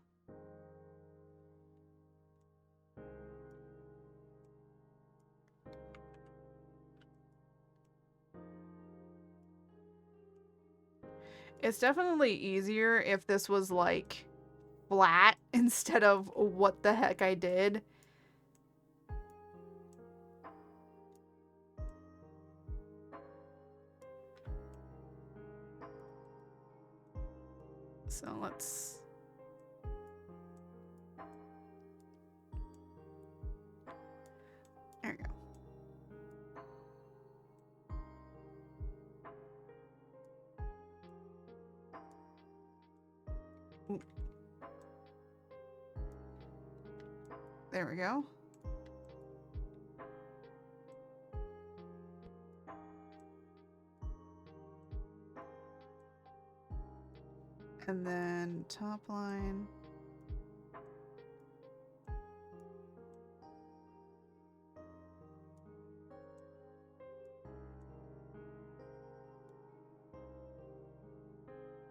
It's definitely easier if this was like flat instead of what the heck I did. So let's... There we go. Ooh. There we go. And then top line.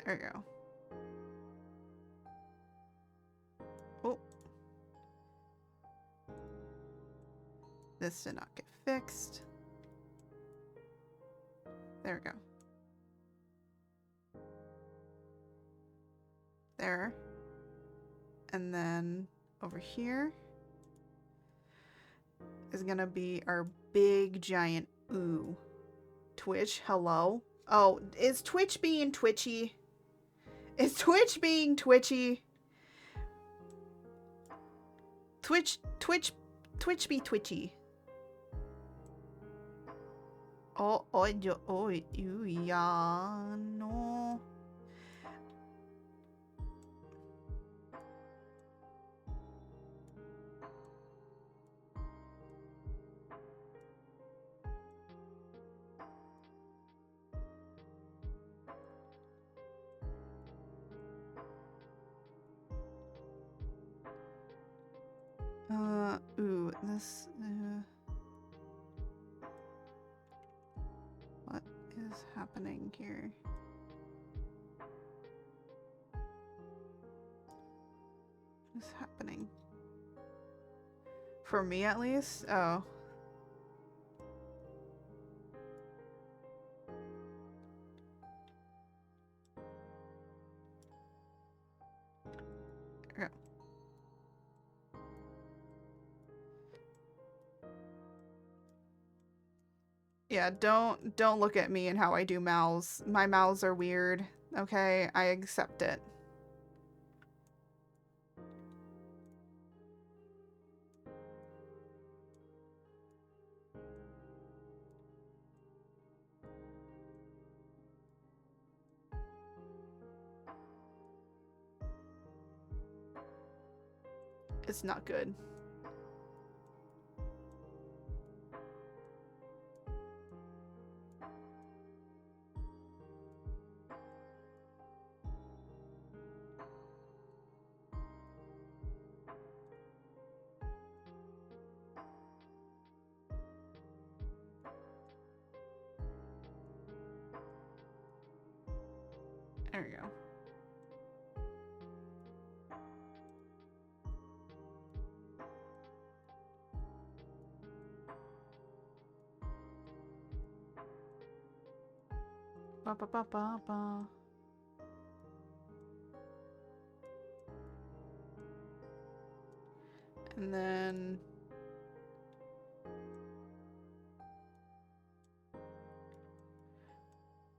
There we go. Oh. This did not get fixed. There we go. There. And then over here is gonna be our big giant ooh. Twitch, hello? Oh, is Twitch being twitchy? Is Twitch being twitchy? Twitch be twitchy. Oh, yeah, no. Ooh, this, what is happening here? What is happening? For me, at least? Oh. Okay. Yeah, don't look at me and how I do mouths. My mouths are weird. Okay, I accept it. It's not good. There we go. Ba ba ba ba ba. And then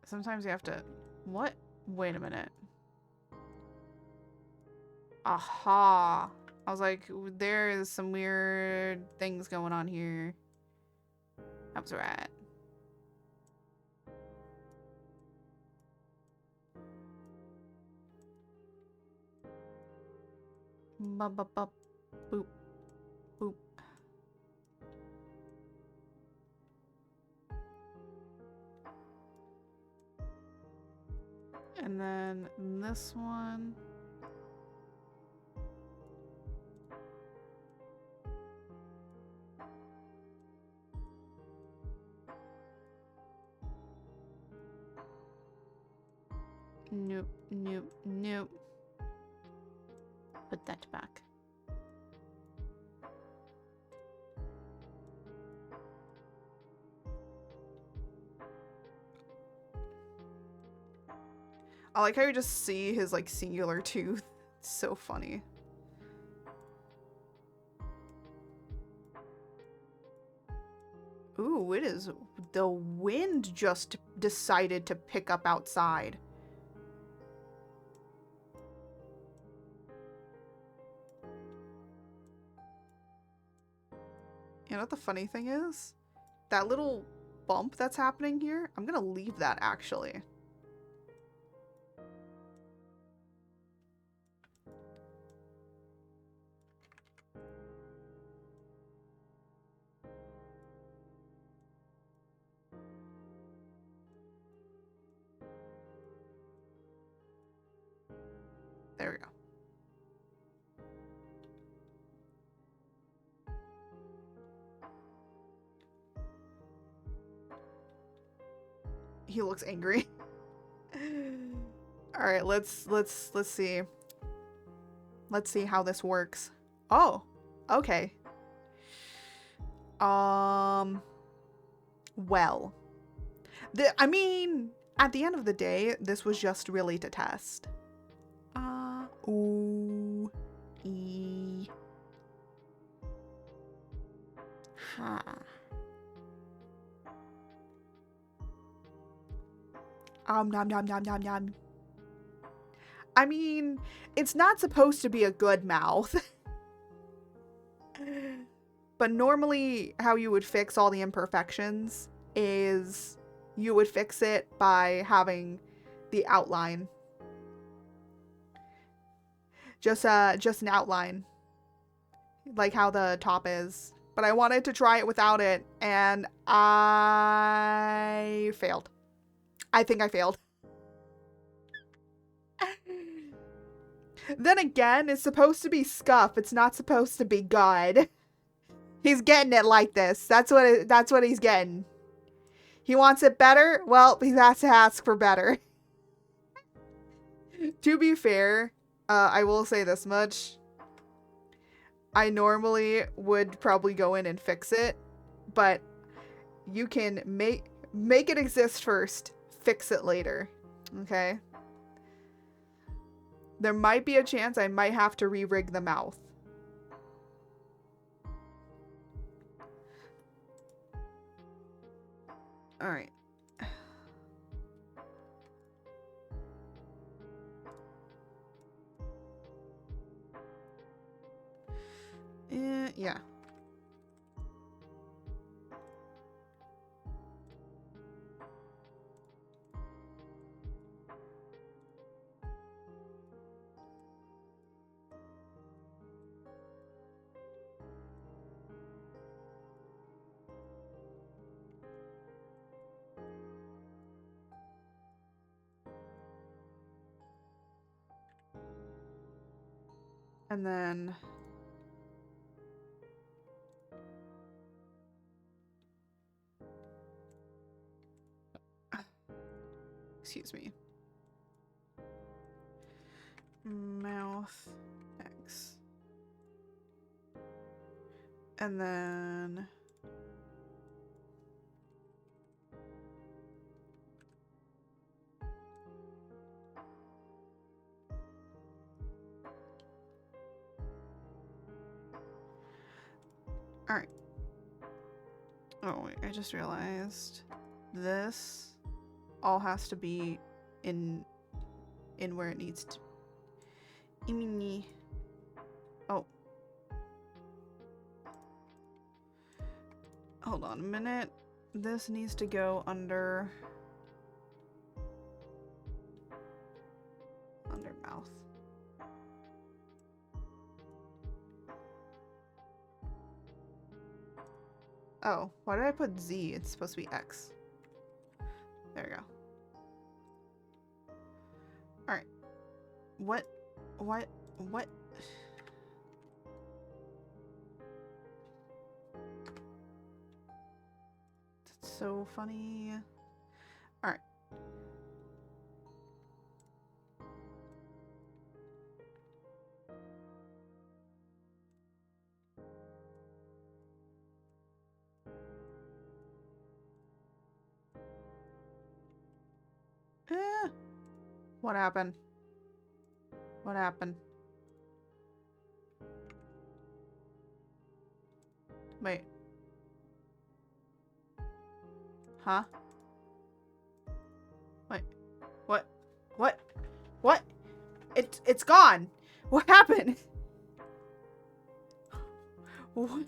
sometimes you have to, what? Wait a minute. Aha. I was like, there is some weird things going on here. That was right. Ba ba ba boop boop. And then this one. Nope, nope, nope. Put that back. I like how you just see his like singular tooth. It's so funny. Ooh, it is. The wind just decided to pick up outside. You know what the funny thing is? That little bump that's happening here, I'm gonna leave that actually. There we go. He looks angry. All right, let's see. Let's see how this works. Oh, okay. Well. I mean, at the end of the day, this was just really to test. Ooh. E. Ha. Nom nom nom nom nom. I mean, it's not supposed to be a good mouth. But normally how you would fix all the imperfections is you would fix it by having the outline. Just an outline. Like how the top is. But I wanted to try it without it, and I failed. I think I failed. Then again, it's supposed to be scuff. It's not supposed to be good. He's getting it like this. That's what he's getting. He wants it better? Well, he has to ask for better. To be fair, I will say this much. I normally would probably go in and fix it, but you can make it exist first, fix it later. Okay? There might be a chance I might have to re-rig the mouth. Alright. Yeah. And then... Excuse me. Mouth X. And then... Alright. Oh, wait, I just realized this all has to be in where it needs to. Oh. Hold on a minute. This needs to go under mouth. Oh, why did I put Z? It's supposed to be X. There we go. Alright. What? That's so funny. Alright. What happened? What happened? Wait. Huh? Wait. What? What? What? It's gone. What happened? What?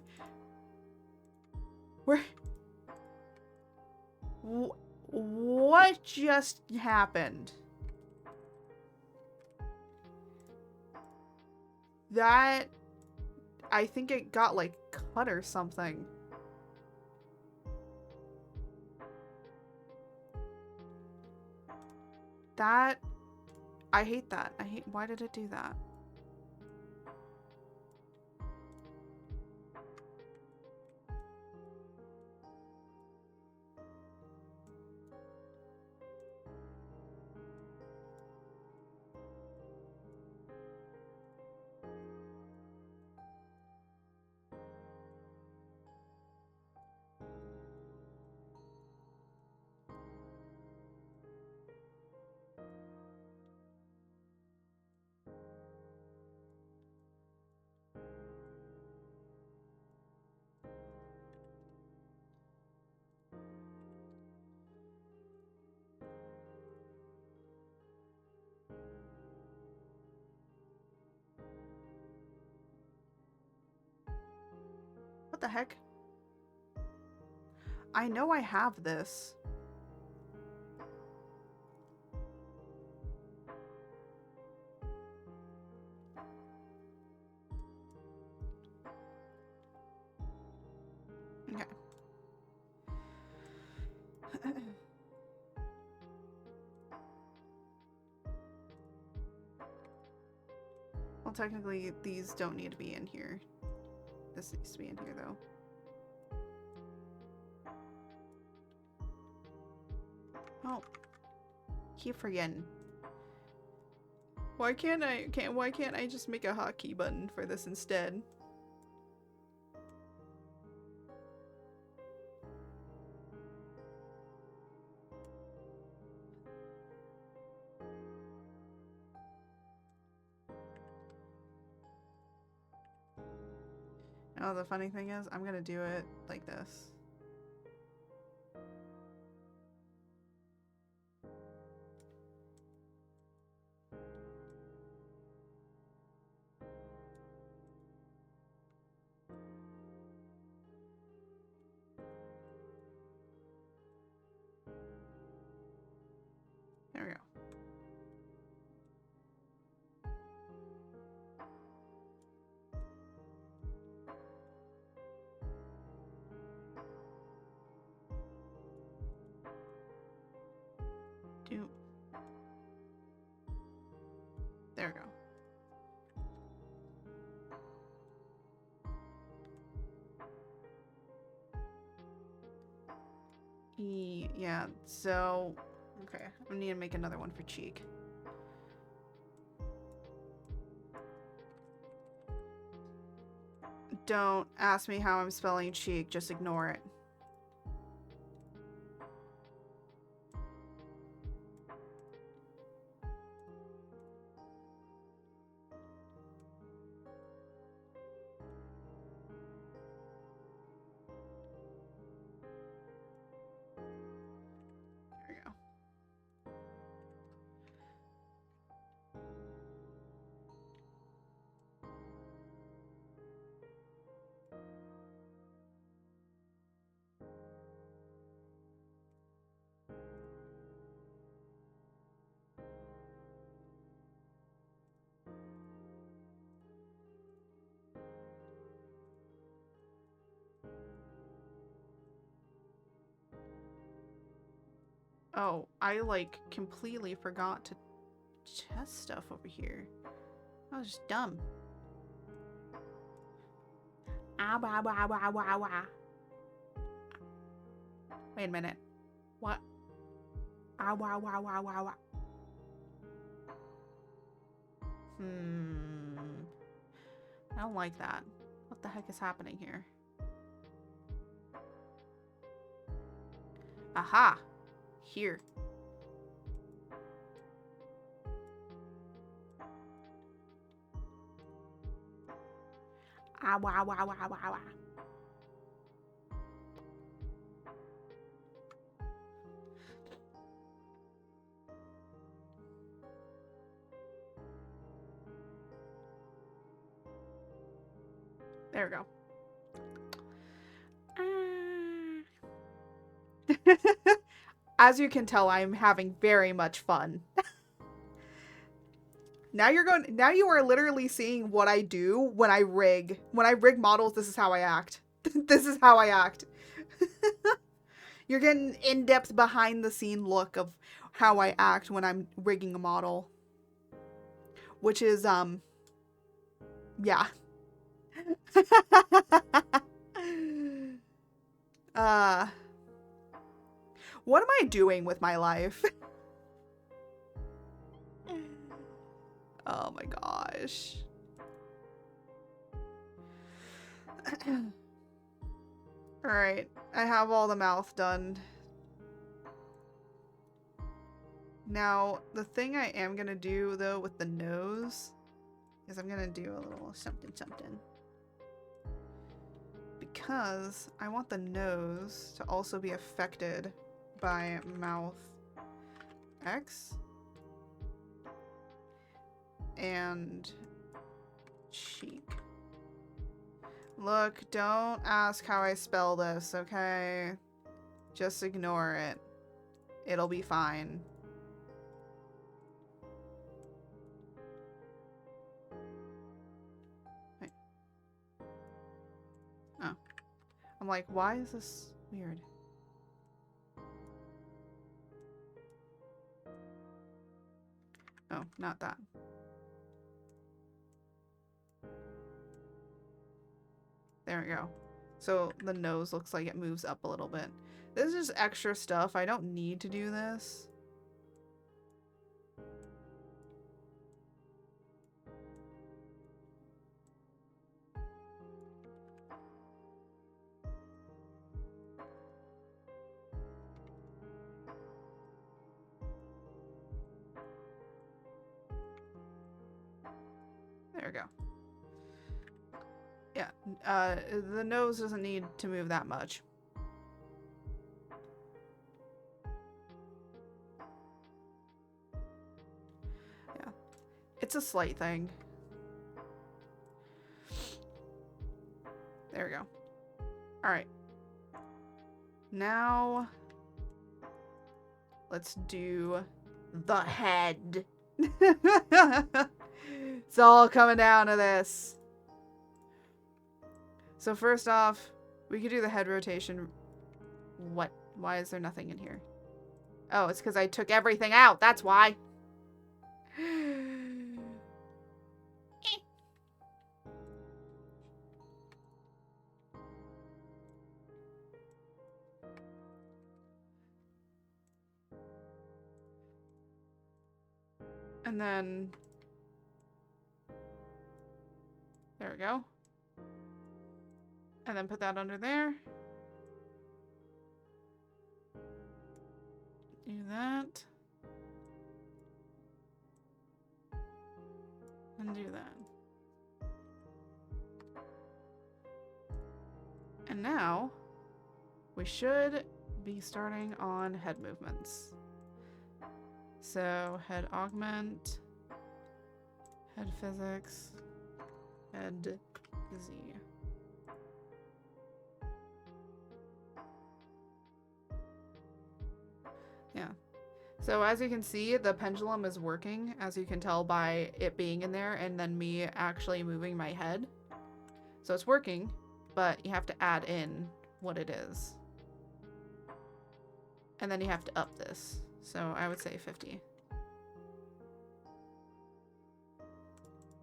Where? What just happened? That... I think it got, like, cut or something. That... I hate that. Why did it do that? What the heck? I know I have this. Okay. Well, technically, these don't need to be in here. This needs to be in here, though. Oh, keep forgetting. Why can't I just make a hotkey button for this instead? Oh, the funny thing is, I'm gonna do it like this. There we go. There we go. Yeah, so... Okay, I need to make another one for cheek. Don't ask me how I'm spelling cheek, just ignore it. There we go. Oh, I like completely forgot to test stuff over here. I was just dumb. Ah, wah, wah, wah, wah, wah. Wait a minute. What? Ah, wah, wah, wah, wah, wah. I don't like that. What the heck is happening here? Aha! Here. Ah, wah, wah, wah, wah, wah. There we go. As you can tell, I'm having very much fun. Now you are literally seeing what I do when I rig. When I rig models, this is how I act. This is how I act. You're getting in-depth behind the scene look of how I act when I'm rigging a model. Which is, yeah. What am I doing with my life? Oh my gosh. Alright, I have all the mouth done. Now, the thing I am gonna do, though, with the nose is I'm gonna do a little something something. Because I want the nose to also be affected by mouth X and cheek. Look, don't ask how I spell this, okay? Just ignore it. It'll be fine. Wait. Oh. I'm like, why is this weird? Oh, not that. There we go. So the nose looks like it moves up a little bit. This is extra stuff. I don't need to do this. There we go. Yeah, the nose doesn't need to move that much. Yeah, it's a slight thing. There we go. All right. Now, let's do the head. It's all coming down to this. So first off, we could do the head rotation. What? Why is there nothing in here? Oh, it's because I took everything out. That's why. And then... there we go. And then put that under there. Do that. And do that. And now, we should be starting on head movements. So, head augment, head physics, head Z. Yeah. So as you can see, the pendulum is working, as you can tell by it being in there and then me actually moving my head. So it's working, but you have to add in what it is. And then you have to up this. So I would say 50.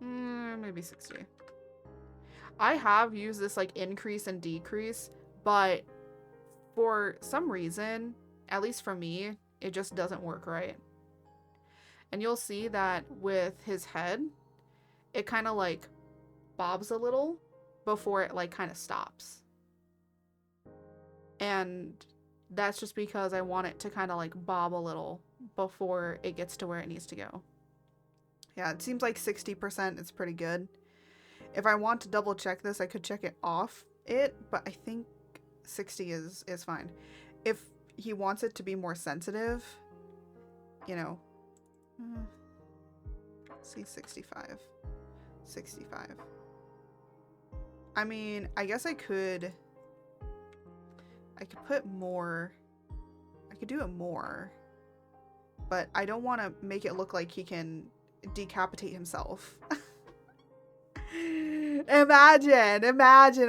Maybe 60. I have used this like increase and decrease, but for some reason, at least for me, it just doesn't work right. And you'll see that with his head, it kind of like bobs a little before it like kind of stops. And that's just because I want it to kind of like bob a little before it gets to where it needs to go. Yeah, it seems like 60% is pretty good. If I want to double check this, I could check it off it, but I think 60 is fine. If he wants it to be more sensitive, you know, see 65. 65. I mean, I guess I could put more, I could do it more, but I don't want to make it look like he can decapitate himself. Imagine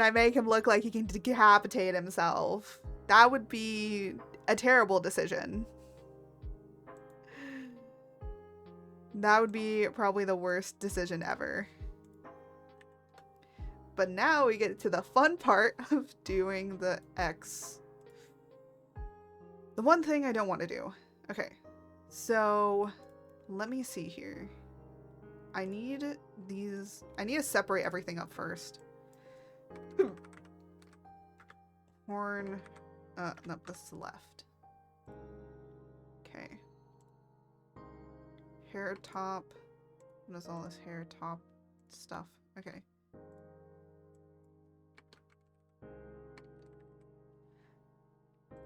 I make him look like he can decapitate himself. That would be a terrible decision. That would be probably the worst decision ever. But now we get to the fun part of doing the X. The one thing I don't want to do. Okay, so let me see here. I need to separate everything up first. Horn. No, this is left. Okay. Hair top. What is all this hair top stuff? Okay.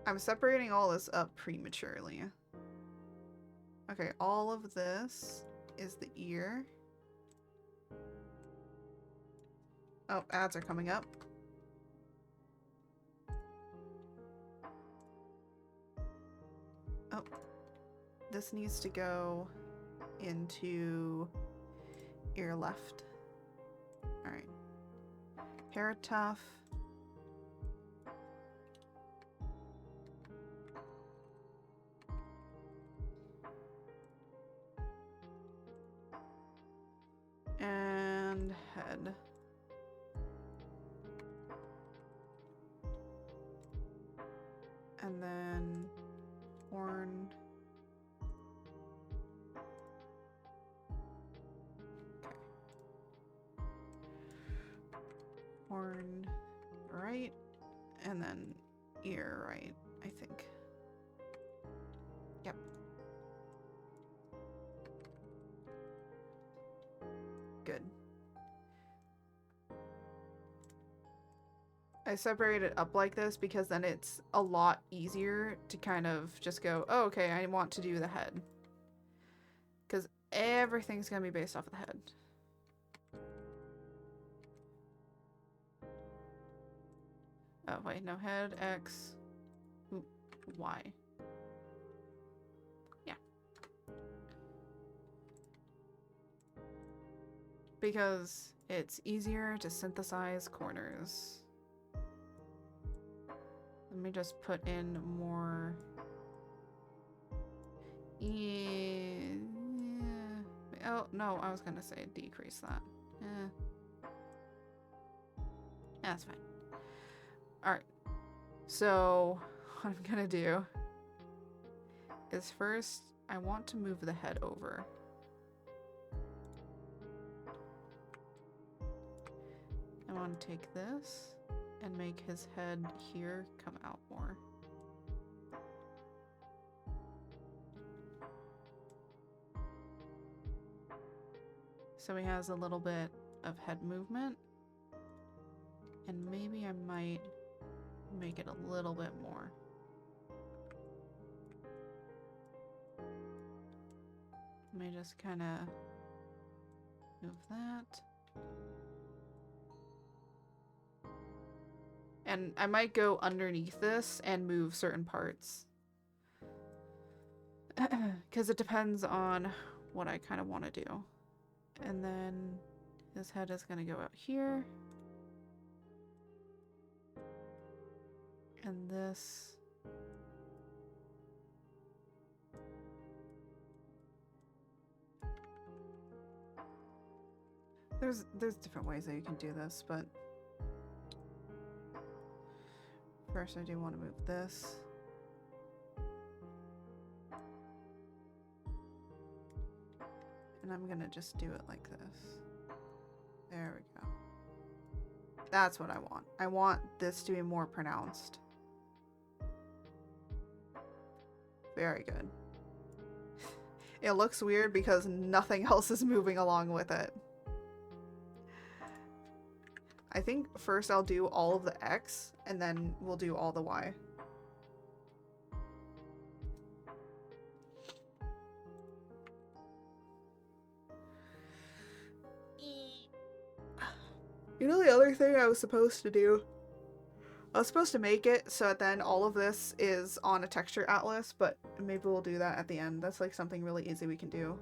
I'm separating all this up prematurely. Okay, all of this is the ear. Oh, ads are coming up. Oh, this needs to go into ear left. All right. Hair tough. And head. And then horn. Okay. Horn right, and then ear right, I think. Yep. Good. I separate it up like this because then it's a lot easier to kind of just go, oh, okay, I want to do the head. Because everything's going to be based off of the head. Oh, wait, no, head, X, Y. Yeah. Because it's easier to synthesize corners. Let me just put in more. Yeah. Oh, no, I was going to say decrease that. That's fine. Alright. So, what I'm going to do is first, I want to move the head over. I want to take this and make his head here come out more. So he has a little bit of head movement. And maybe I might make it a little bit more. Let me just kind of move that. And I might go underneath this and move certain parts. Because it depends on what I kind of want to do. And then his head is going to go out here. And this. There's different ways that you can do this, but first I do want to move this. And I'm gonna just do it like this. There we go. That's what I want. I want this to be more pronounced. Very good. It looks weird because nothing else is moving along with it. I think first I'll do all of the X, and then we'll do all the Y. You know the other thing I was supposed to do? I was supposed to make it so that then all of this is on a texture atlas, but maybe we'll do that at the end. That's like something really easy we can do.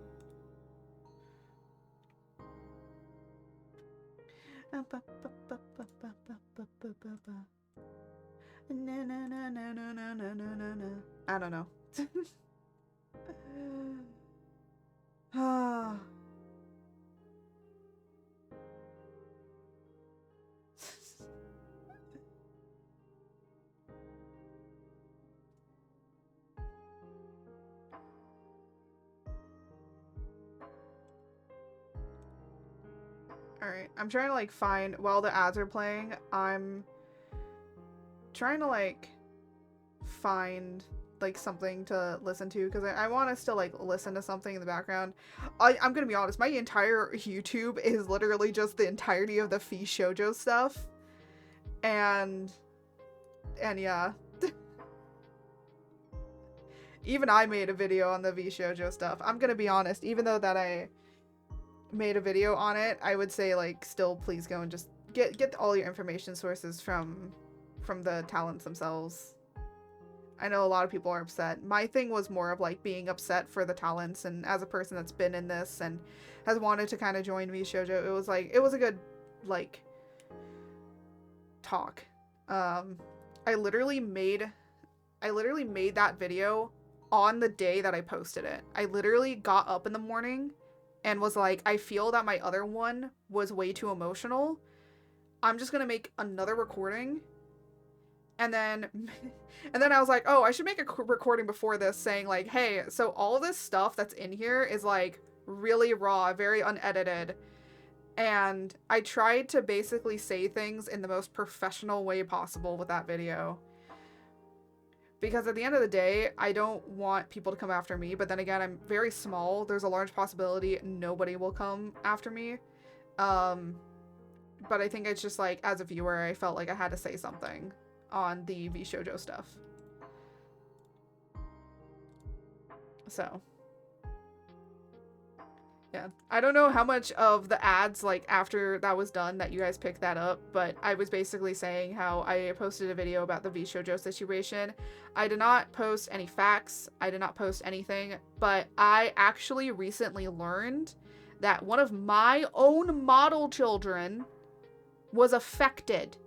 I don't know. Alright, I'm trying to like find, while the ads are playing, I'm trying to like find like something to listen to, because I want to still like listen to something in the background. I'm gonna be honest, my entire YouTube is literally just the entirety of the Fee Shoujo stuff. And yeah. Even I made a video on the V Shoujo stuff. I'm gonna be honest, even though that I made a video on it, I would say like still please go and just get all your information sources from the talents themselves. I know a lot of people are upset. My thing was more of like being upset for the talents, and as a person that's been in this and has wanted to kind of join V Shoujo, it was like, it was a good like talk. I literally made that video on the day that I posted it. I literally got up in the morning and was like, I feel that my other one was way too emotional. I'm just gonna make another recording And then I was like, oh, I should make a recording before this saying like, hey, so all this stuff that's in here is like really raw, very unedited. And I tried to basically say things in the most professional way possible with that video. Because at the end of the day, I don't want people to come after me. But then again, I'm very small. There's a large possibility nobody will come after me. But I think it's just like, as a viewer, I felt like I had to say something on the VShojo stuff. So, yeah. I don't know how much of the ads, like, after that was done that you guys picked that up, but I was basically saying how I posted a video about the VShojo situation. I did not post any facts. I did not post anything, but I actually recently learned that one of my own model children was affected.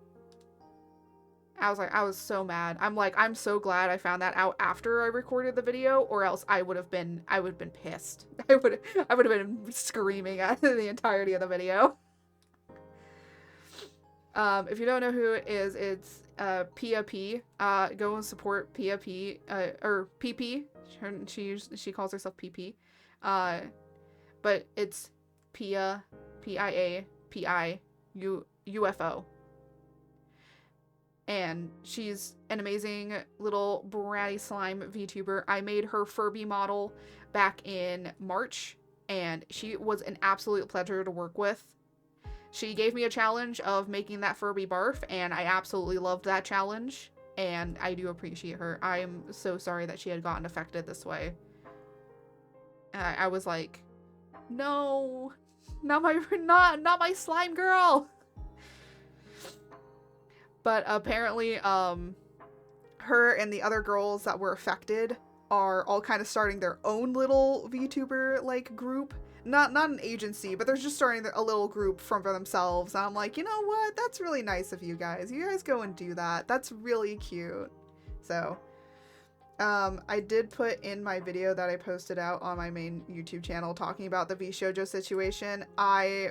I was so mad. I'm so glad I found that out after I recorded the video, or else I would have been pissed. I would have been screaming at the entirety of the video. If you don't know who it is, it's Pia P. Go and support Pia P. Or PP. She calls herself PP. But it's Pia, Pia, Pi, UFO. And she's an amazing little bratty slime VTuber. I made her Furby model back in March, and she was an absolute pleasure to work with. She gave me a challenge of making that Furby barf, and I absolutely loved that challenge, and I do appreciate her. I'm so sorry that she had gotten affected this way. I was like, no, not my slime girl. But apparently, her and the other girls that were affected are all kind of starting their own little VTuber like group. Not an agency, but they're just starting a little group for themselves. And I'm like, you know what? That's really nice of you guys. You guys go and do that. That's really cute. So, I did put in my video that I posted out on my main YouTube channel talking about the VShojo situation. I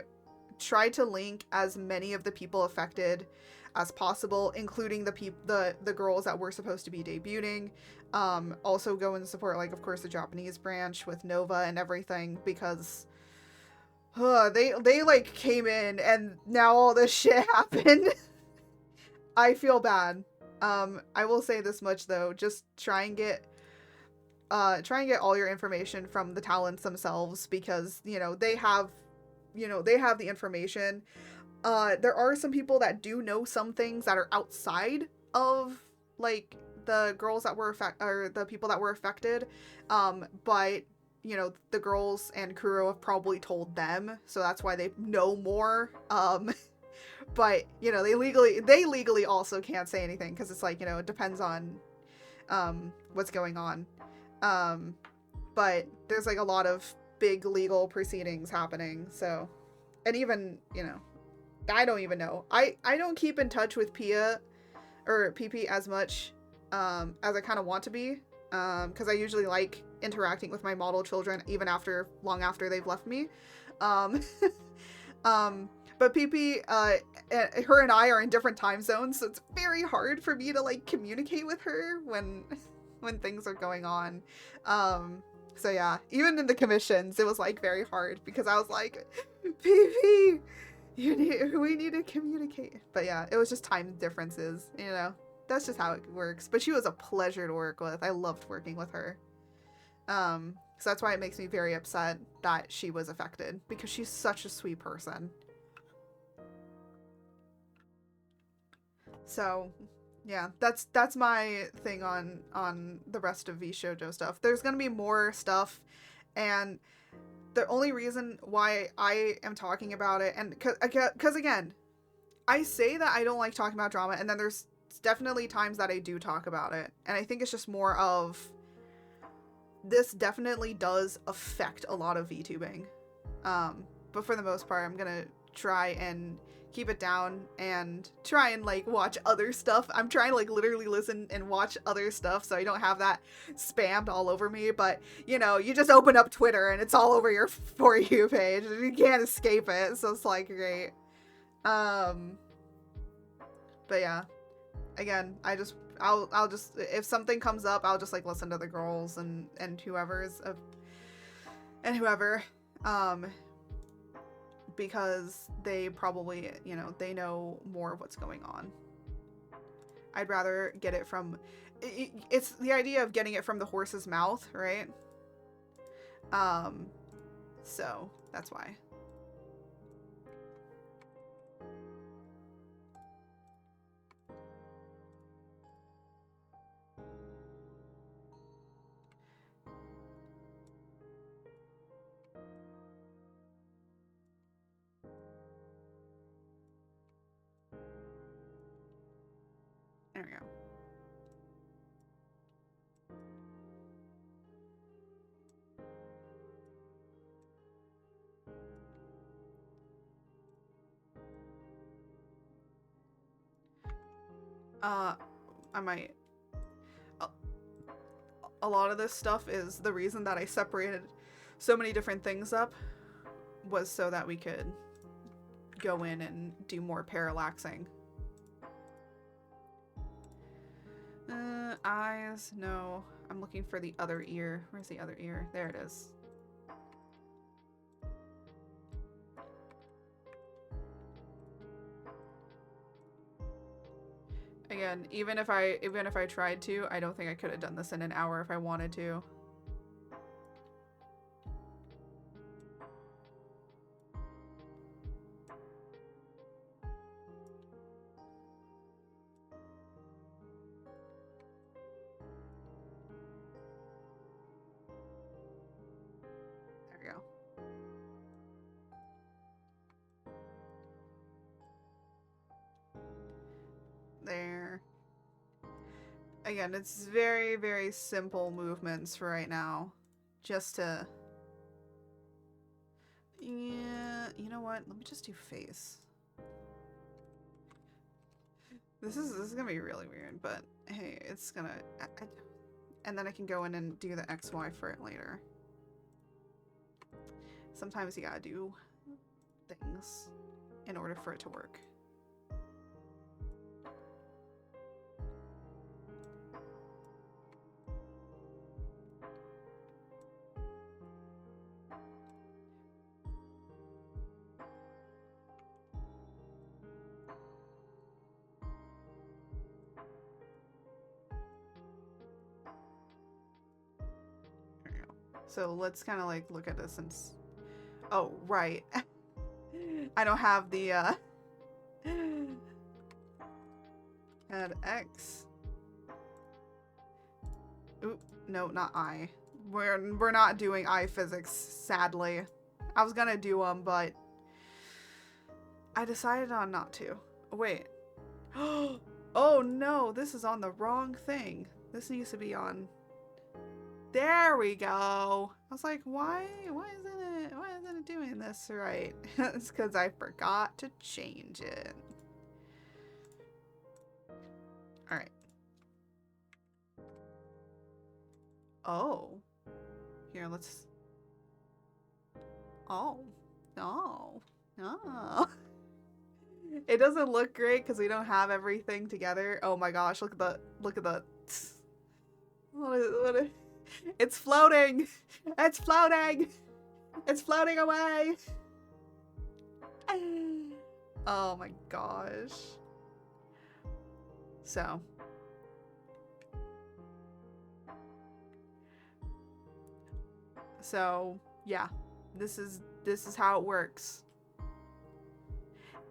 tried to link as many of the people affected as possible, including the girls that were supposed to be debuting. Also go and support, like, of course, the Japanese branch with Nova and everything, because they like came in and now all this shit happened. I feel bad. I will say this much though, just try and get all your information from the talents themselves, because they have the information. There are some people that do know some things that are outside of, like, the girls that were the people that were affected. But, the girls and Kuro have probably told them, so that's why they know more. But, they legally also can't say anything, because it's like, it depends on, what's going on. But there's, like, a lot of big legal proceedings happening, so, and even, I don't even know. I don't keep in touch with Pia or PP as much as I kind of want to be, because I usually like interacting with my model children even long after they've left me. But PP, her and I are in different time zones, so it's very hard for me to like communicate with her when things are going on. So yeah, even in the commissions, it was like very hard because I was like, PP, we need to communicate. But yeah, it was just time differences, that's just how it works. But she was a pleasure to work with. I loved working with her. So that's why it makes me very upset that she was affected, because she's such a sweet person. So yeah, that's my thing on the rest of VShojo stuff. There's gonna be more stuff, and the only reason why I am talking about it, and because again, I say that I don't like talking about drama, and then there's definitely times that I do talk about it, and I think it's just more of, this definitely does affect a lot of VTubing, but for the most part, I'm gonna try and keep it down and try and like watch other stuff. I'm trying to like literally listen and watch other stuff so I don't have that spammed all over me. But you just open up Twitter and it's all over your For You page. You can't escape it. So it's like great. But yeah, again, I'll just, if something comes up, I'll just like listen to the girls and whoever's and whoever, because they probably, you know, they know more of what's going on. I'd rather get it from, it's the idea of getting it from the horse's mouth, right? So that's why. There we go. I might. A lot of this stuff is the reason that I separated so many different things up was so that we could go in and do more parallaxing. Eyes, no. I'm looking for the other ear. Where's the other ear? There it is. Again, even if I tried to, I don't think I could have done this in an hour if I wanted to. There we go. There. Again, it's very, very simple movements for right now. Just to... Yeah, you know what? Let me just do face. This is gonna be really weird, but hey, it's gonna... and then I can go in and do the XY for it later. Sometimes you gotta do things in order for it to work. So let's kind of like look at this and... Oh, right. I don't have the, add X. Oop, no, not I. We're not doing I physics, sadly. I was gonna do them, but I decided on not to. Wait. Oh no, this is on the wrong thing. This needs to be on... There we go. I was like, why isn't it doing this right? It's because I forgot to change it. All right. Oh. Here, let's... Oh. No. No. It doesn't look great because we don't have everything together. Oh my gosh, look at the... What is... It's floating! It's floating! It's floating away! Oh my gosh. So, yeah. This is how it works.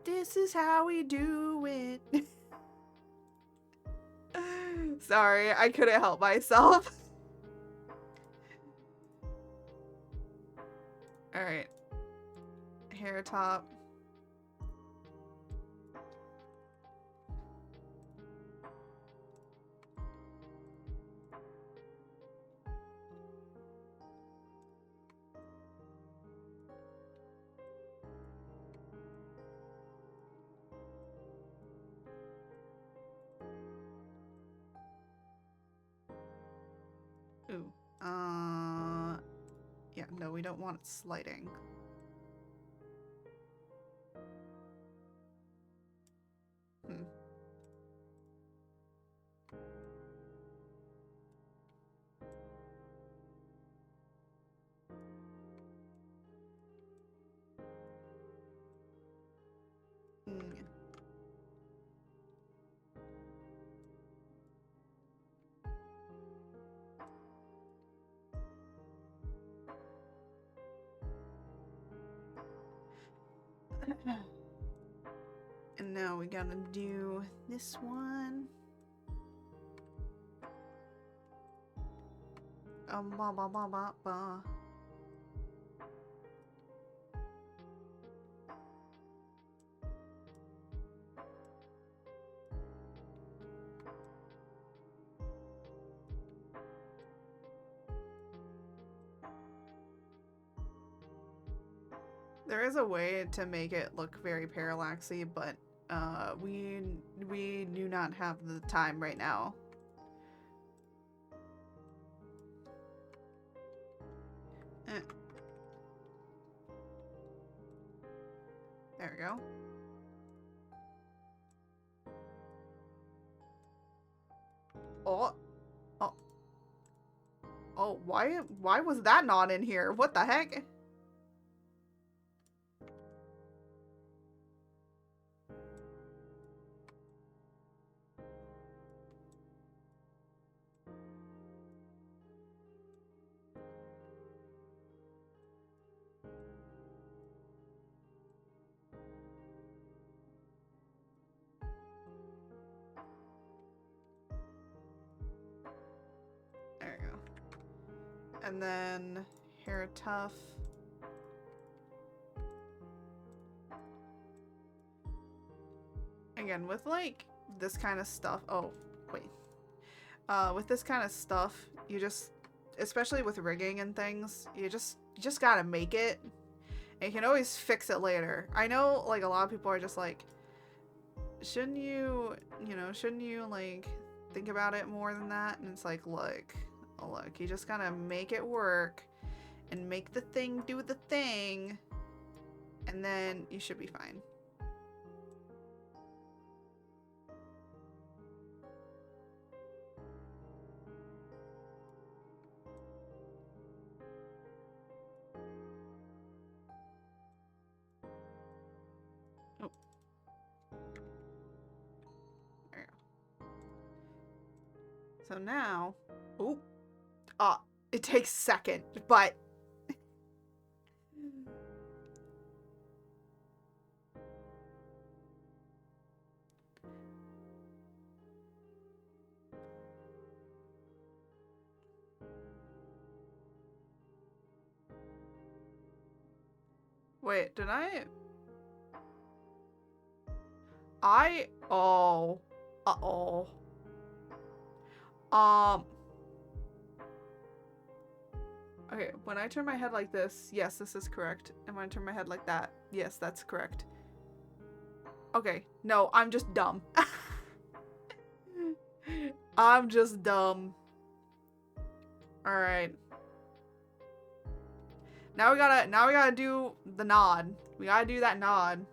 This is how we do it. Sorry, I couldn't help myself. Alright. Hair top. Ooh. Yeah, no, we don't want it sliding. And now we gotta do this one. Ba ba ba ba ba. There is a way to make it look very parallaxy, but we do not have the time right now. There we go. Oh, oh, oh! Why was that not in here? What the heck? There we go. And then hair tough. Again, with like this kind of stuff. Oh, wait. With this kind of stuff, you just, especially with rigging and things, you just gotta make it. And you can always fix it later. I know, like, a lot of people are just like, shouldn't you like think about it more than that? And it's like, look, you just gotta make it work and make the thing do the thing, and then you should be fine. Oh. There we go. So now, oh, it takes a second, but wait, did oh, uh-oh. Okay, when I turn my head like this, yes, this is correct. And when I turn my head like that, yes, that's correct. Okay, no, I'm just dumb. I'm just dumb. Alright. Now we gotta do the nod. We gotta do that nod.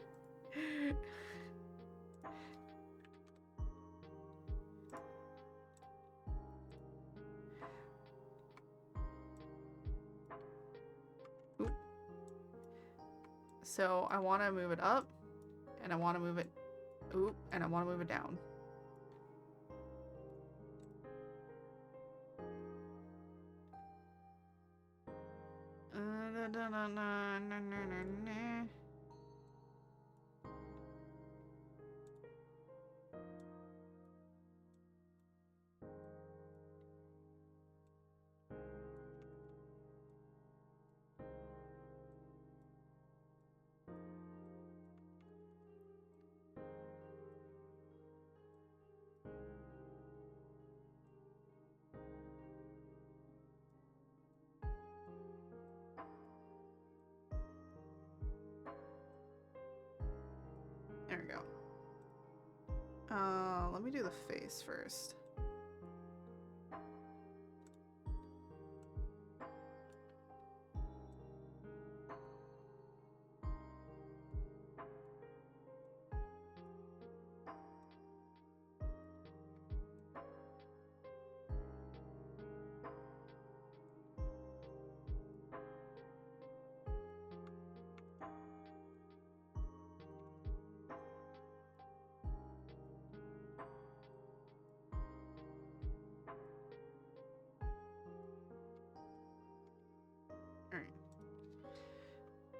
Oop. So I want to move it up, and I want to move it, oop, and I want to move it down. There we go. Let me do the face first.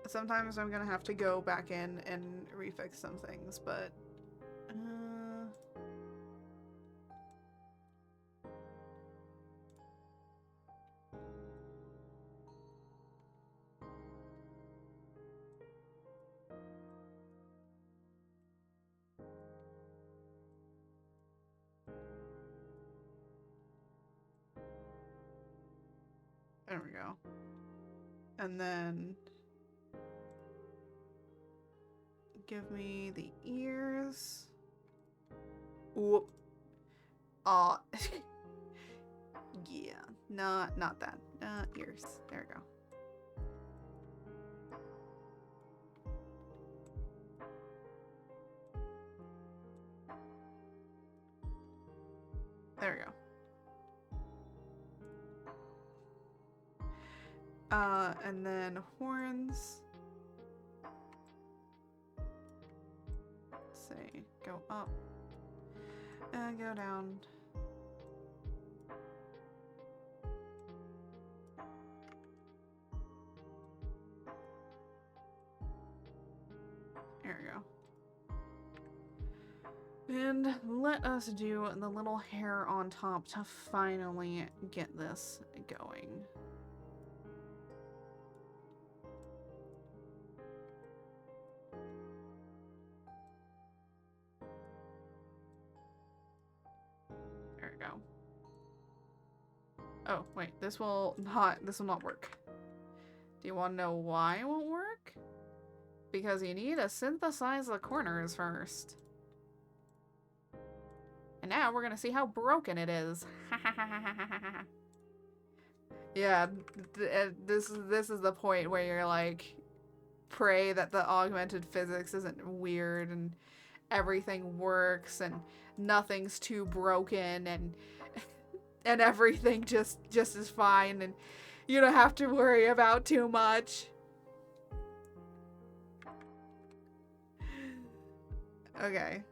sometimes I'm gonna have to go back in and refix some things, but there we go. And then give me the ears. Whoop. Yeah, not that. Ears. There we go. There we go. And then horns. Let's see, go up and go down. There we go. And let us do the little hair on top to finally get this going. There we go. Oh, wait, this will not work. Do you want to know why it won't work? Because you need to synthesize the corners first. And now we're gonna see how broken it is. Yeah, this is the point where you're like, pray that the augmented physics isn't weird and everything works and nothing's too broken and everything just is fine and you don't have to worry about too much. Okay.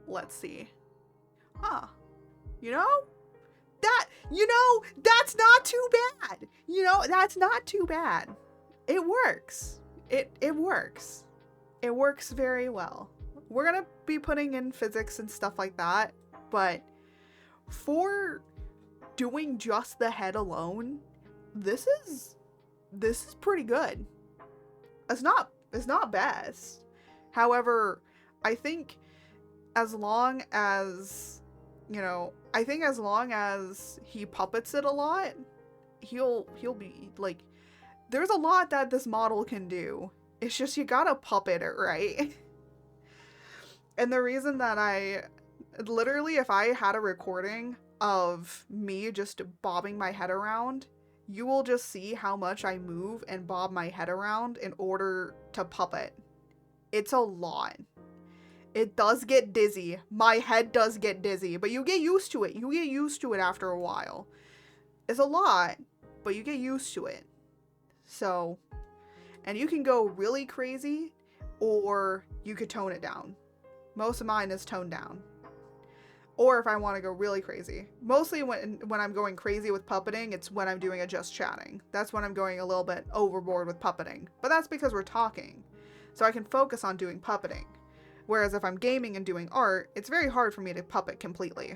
Let's see. Huh. That's not too bad. That's not too bad. It works. It works. It works very well. We're gonna be putting in physics and stuff like that, but for doing just the head alone, this is pretty good. It's not best. However, I think as long as he puppets it a lot, he'll be like, there's a lot that this model can do. It's just you gotta puppet it right. And the reason that if I had a recording of me just bobbing my head around, you will just see how much I move and bob my head around in order to puppet. It's a lot. It does get dizzy. My head does get dizzy, but you get used to it. You get used to it after a while. It's a lot, but you get used to it. So, and you can go really crazy, or you could tone it down. Most of mine is toned down. Or if I want to go really crazy. Mostly when I'm going crazy with puppeting, it's when I'm doing a just chatting. That's when I'm going a little bit overboard with puppeting. But that's because we're talking. So I can focus on doing puppeting. Whereas if I'm gaming and doing art, it's very hard for me to puppet completely.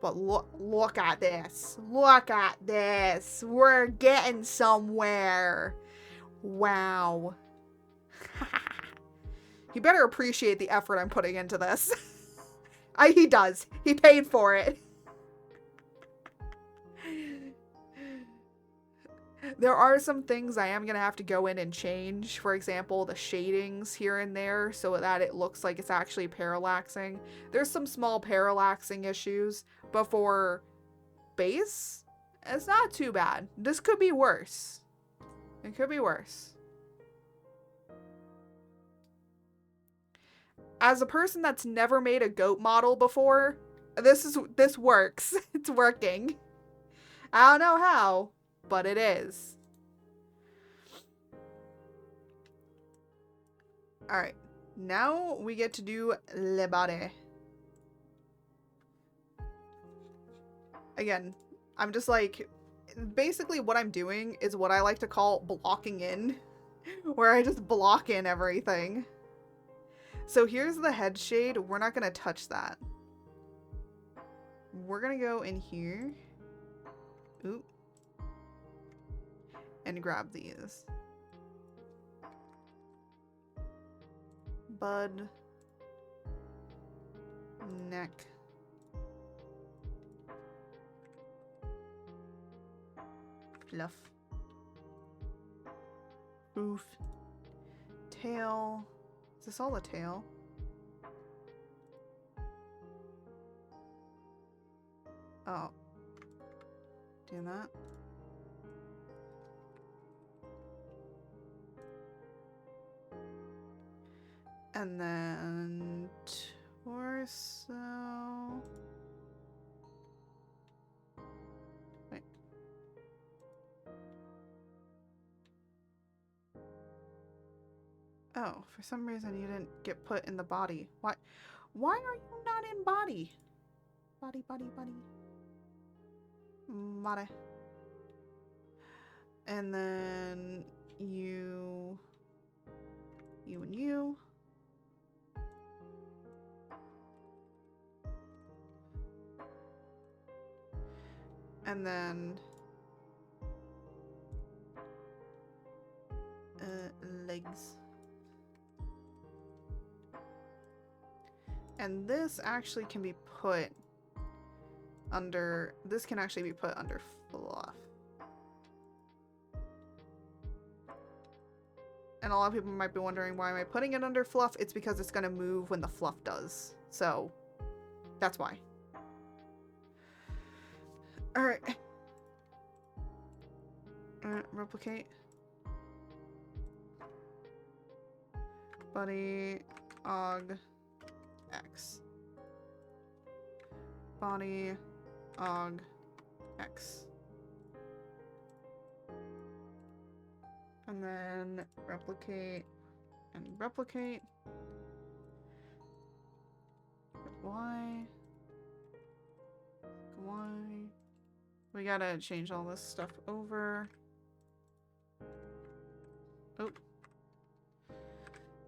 But look at this. Look at this. We're getting somewhere. Wow. He better appreciate the effort I'm putting into this. He does. He paid for it. There are some things I am going to have to go in and change. For example, the shadings here and there so that it looks like it's actually parallaxing. There's some small parallaxing issues, but for base, it's not too bad. This could be worse. It could be worse. As a person that's never made a goat model before, this works. It's working. I don't know how, but it is. Alright, now we get to do le body. Again, I'm just like basically what I'm doing is what I like to call blocking in, where I just block in everything. So here's the head shade. We're not gonna touch that. We're gonna go in here. Oop. And grab these. Bud. Neck. Fluff. Oof. Tail. Is this all the tail? Oh. Doing that. And then torso. Wait. Oh, for some reason you didn't get put in the body. Why are you not in body? Body. Body. And then you and you. And then legs. And this actually can be put under, this can actually be put under fluff. And a lot of people might be wondering, why am I putting it under fluff? It's because it's going to move when the fluff does. So that's why. Alright. Replicate. Body, og, X. Body, og, X. And then replicate and replicate. Y. Y. We gotta change all this stuff over. Oh.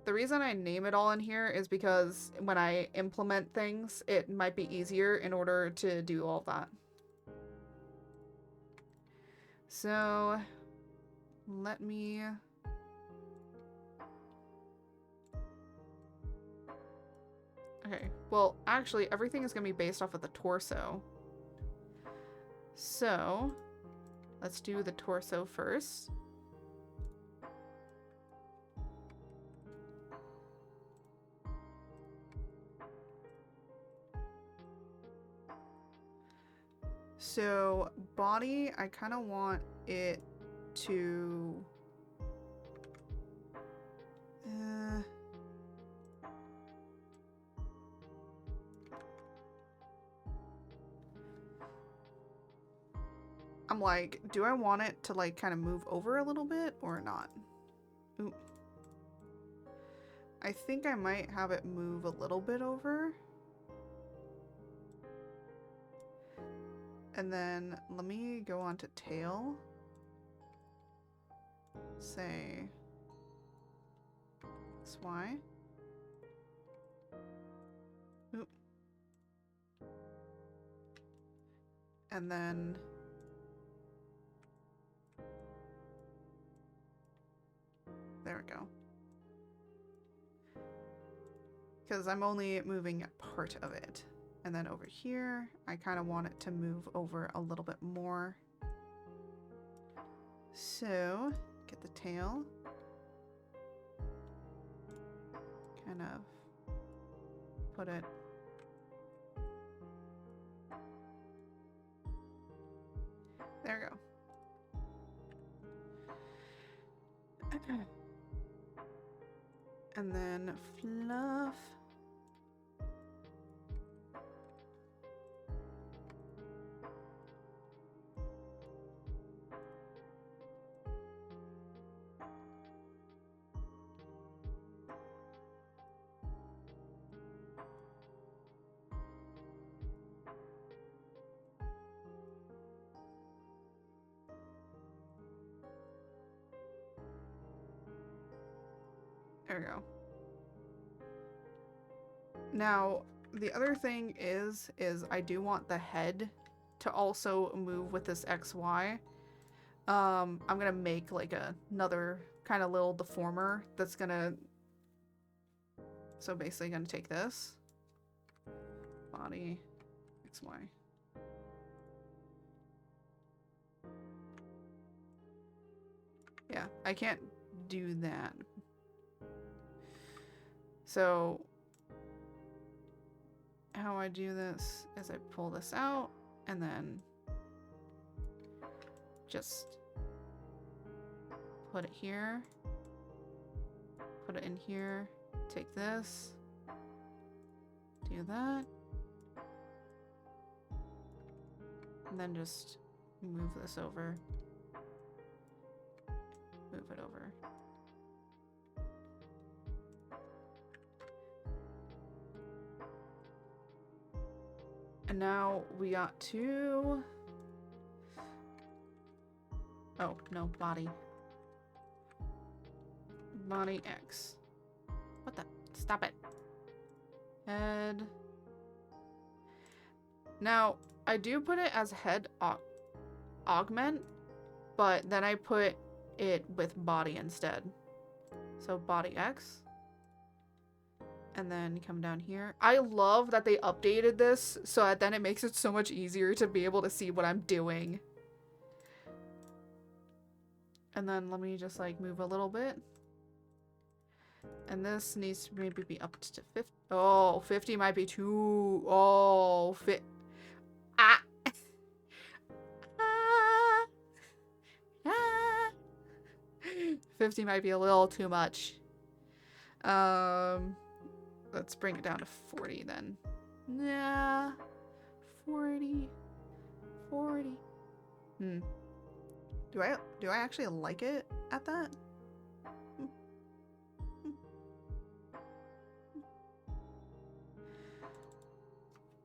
The reason I name it all in here is because when I implement things, it might be easier in order to do all that. So, let me... Okay, well, actually, everything is going to be based off of the torso. So, let's do the torso first. So, body, I kind of want it to... I'm like, do I want it to like kind of move over a little bit or not? Ooh. I think I might have it move a little bit over. And then let me go on to tail. Say XY. Oop. And then there we go. Because I'm only moving a part of it. And then over here, I kind of want it to move over a little bit more. So, get the tail. Kind of put it. There we go. And then fluff. There we go. Now, the other thing is I do want the head to also move with this XY. I'm gonna make like another kind of little deformer that's gonna, so basically gonna take this body XY. Yeah, I can't do that. So how I do this is I pull this out and then just put it here, put it in here, take this, do that, and then just move this over, move it over. And now we got to, oh no, body X. What the, stop it. Head. Now I do put it as head augment, but then I put it with body instead. So body X. And then come down here. I love that they updated this so that then it makes it so much easier to be able to see what I'm doing. And then let me just like move a little bit. And this needs to maybe be up to 50. Oh, 50 might be too. Oh, ah. Ah. Ah. 50 might be a little too much. Let's bring it down to 40 then. Yeah. 40. Do I actually like it at that?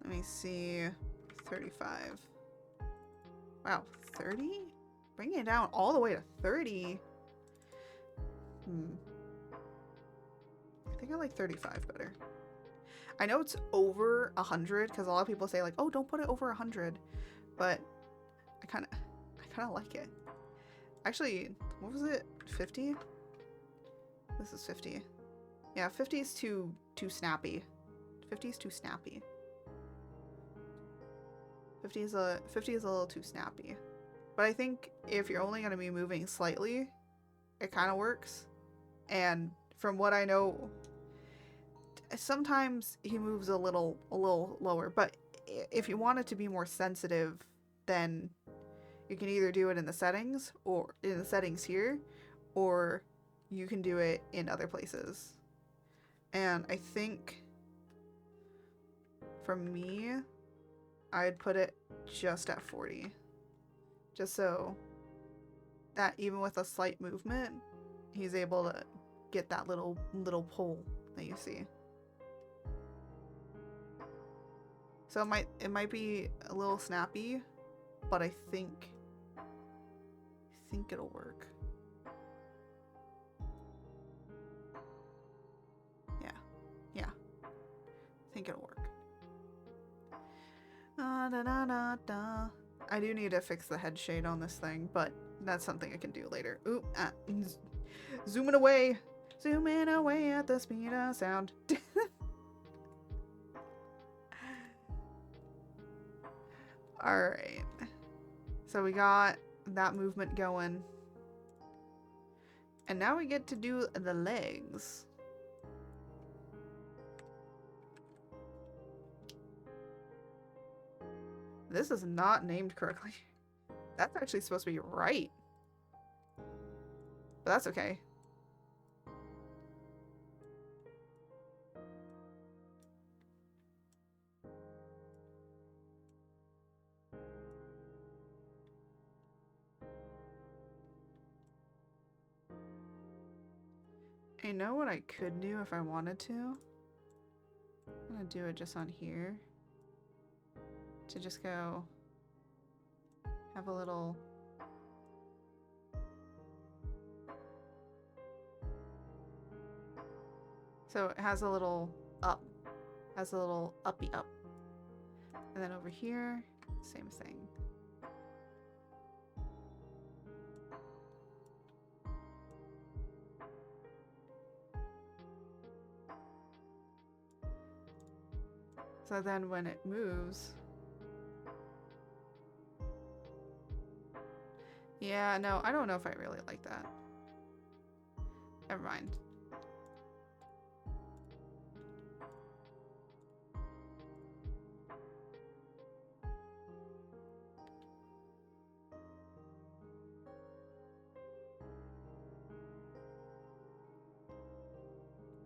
Let me see. 35. Wow, 30? Bringing it down all the way to 30. I think I like 35 better. I know it's over 100 because a lot of people say like, oh, don't put it over 100, but I kind of like it. Actually, what was it? 50? This is 50. Yeah, 50 is too snappy. 50 is too snappy. 50 is a little too snappy. But I think if you're only going to be moving slightly, it kind of works. And from what I know, sometimes he moves a little lower, but if you want it to be more sensitive, then you can either do it in the settings or in the settings here, or you can do it in other places. And I think for me, I'd put it just at 40, just so that even with a slight movement, he's able to get that little pull that you see. So it might be a little snappy, but I think it'll work. Yeah. I think it'll work. I do need to fix the head shade on this thing, but that's something I can do later. Oop, zooming away at the speed of sound. Alright. So we got that movement going. And now we get to do the legs. This is not named correctly. That's actually supposed to be right. But that's okay. I know what I could do if I wanted to. I'm gonna do it just on here. To just go have a little So it has a little up. Has a little uppy up. And then over here, same thing. So then when it moves... Yeah, no, I don't know if I really like that. Never mind.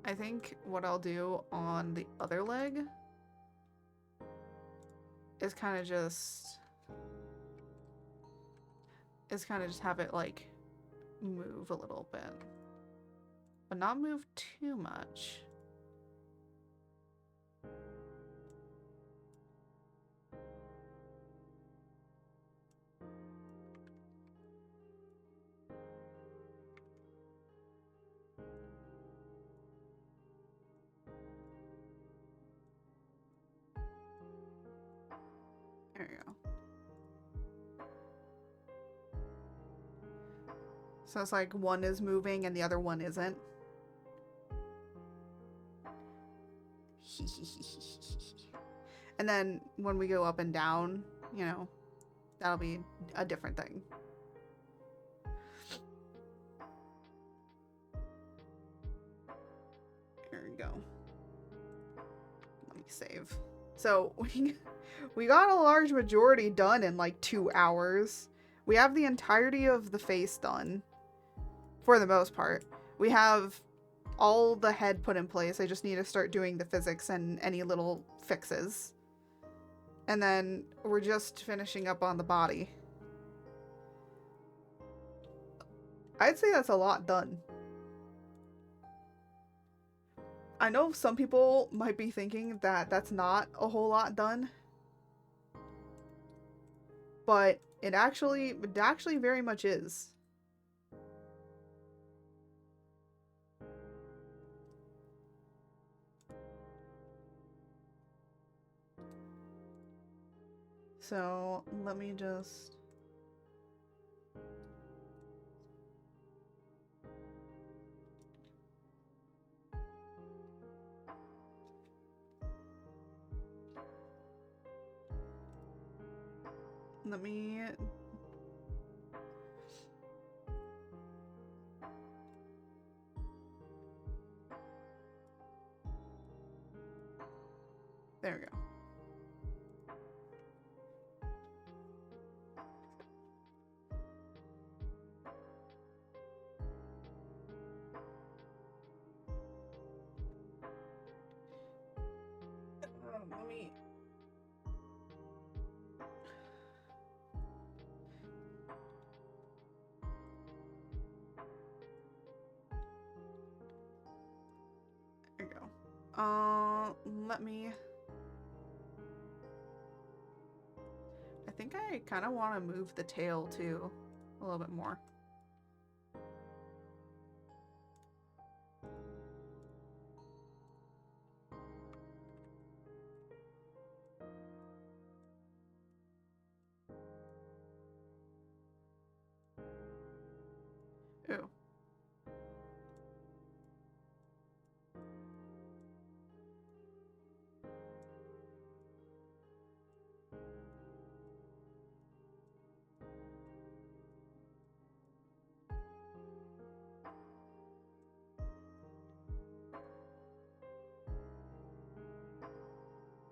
I think what I'll do on the other leg is kind of just have it like move a little bit, but not move too much. There you go. So it's like one is moving and the other one isn't. And then when we go up and down, you know, that'll be a different thing. There we go. Let me save. So we got a large majority done in like 2 hours. We have the entirety of the face done. For the most part. We have all the head put in place. I just need to start doing the physics and any little fixes. And then we're just finishing up on the body. I'd say that's a lot done. I know some people might be thinking that that's not a whole lot done. But it actually very much is. So let me just... Let me... There we go. Let me... There you go. Let me... I think I kind of want to move the tail too a little bit more.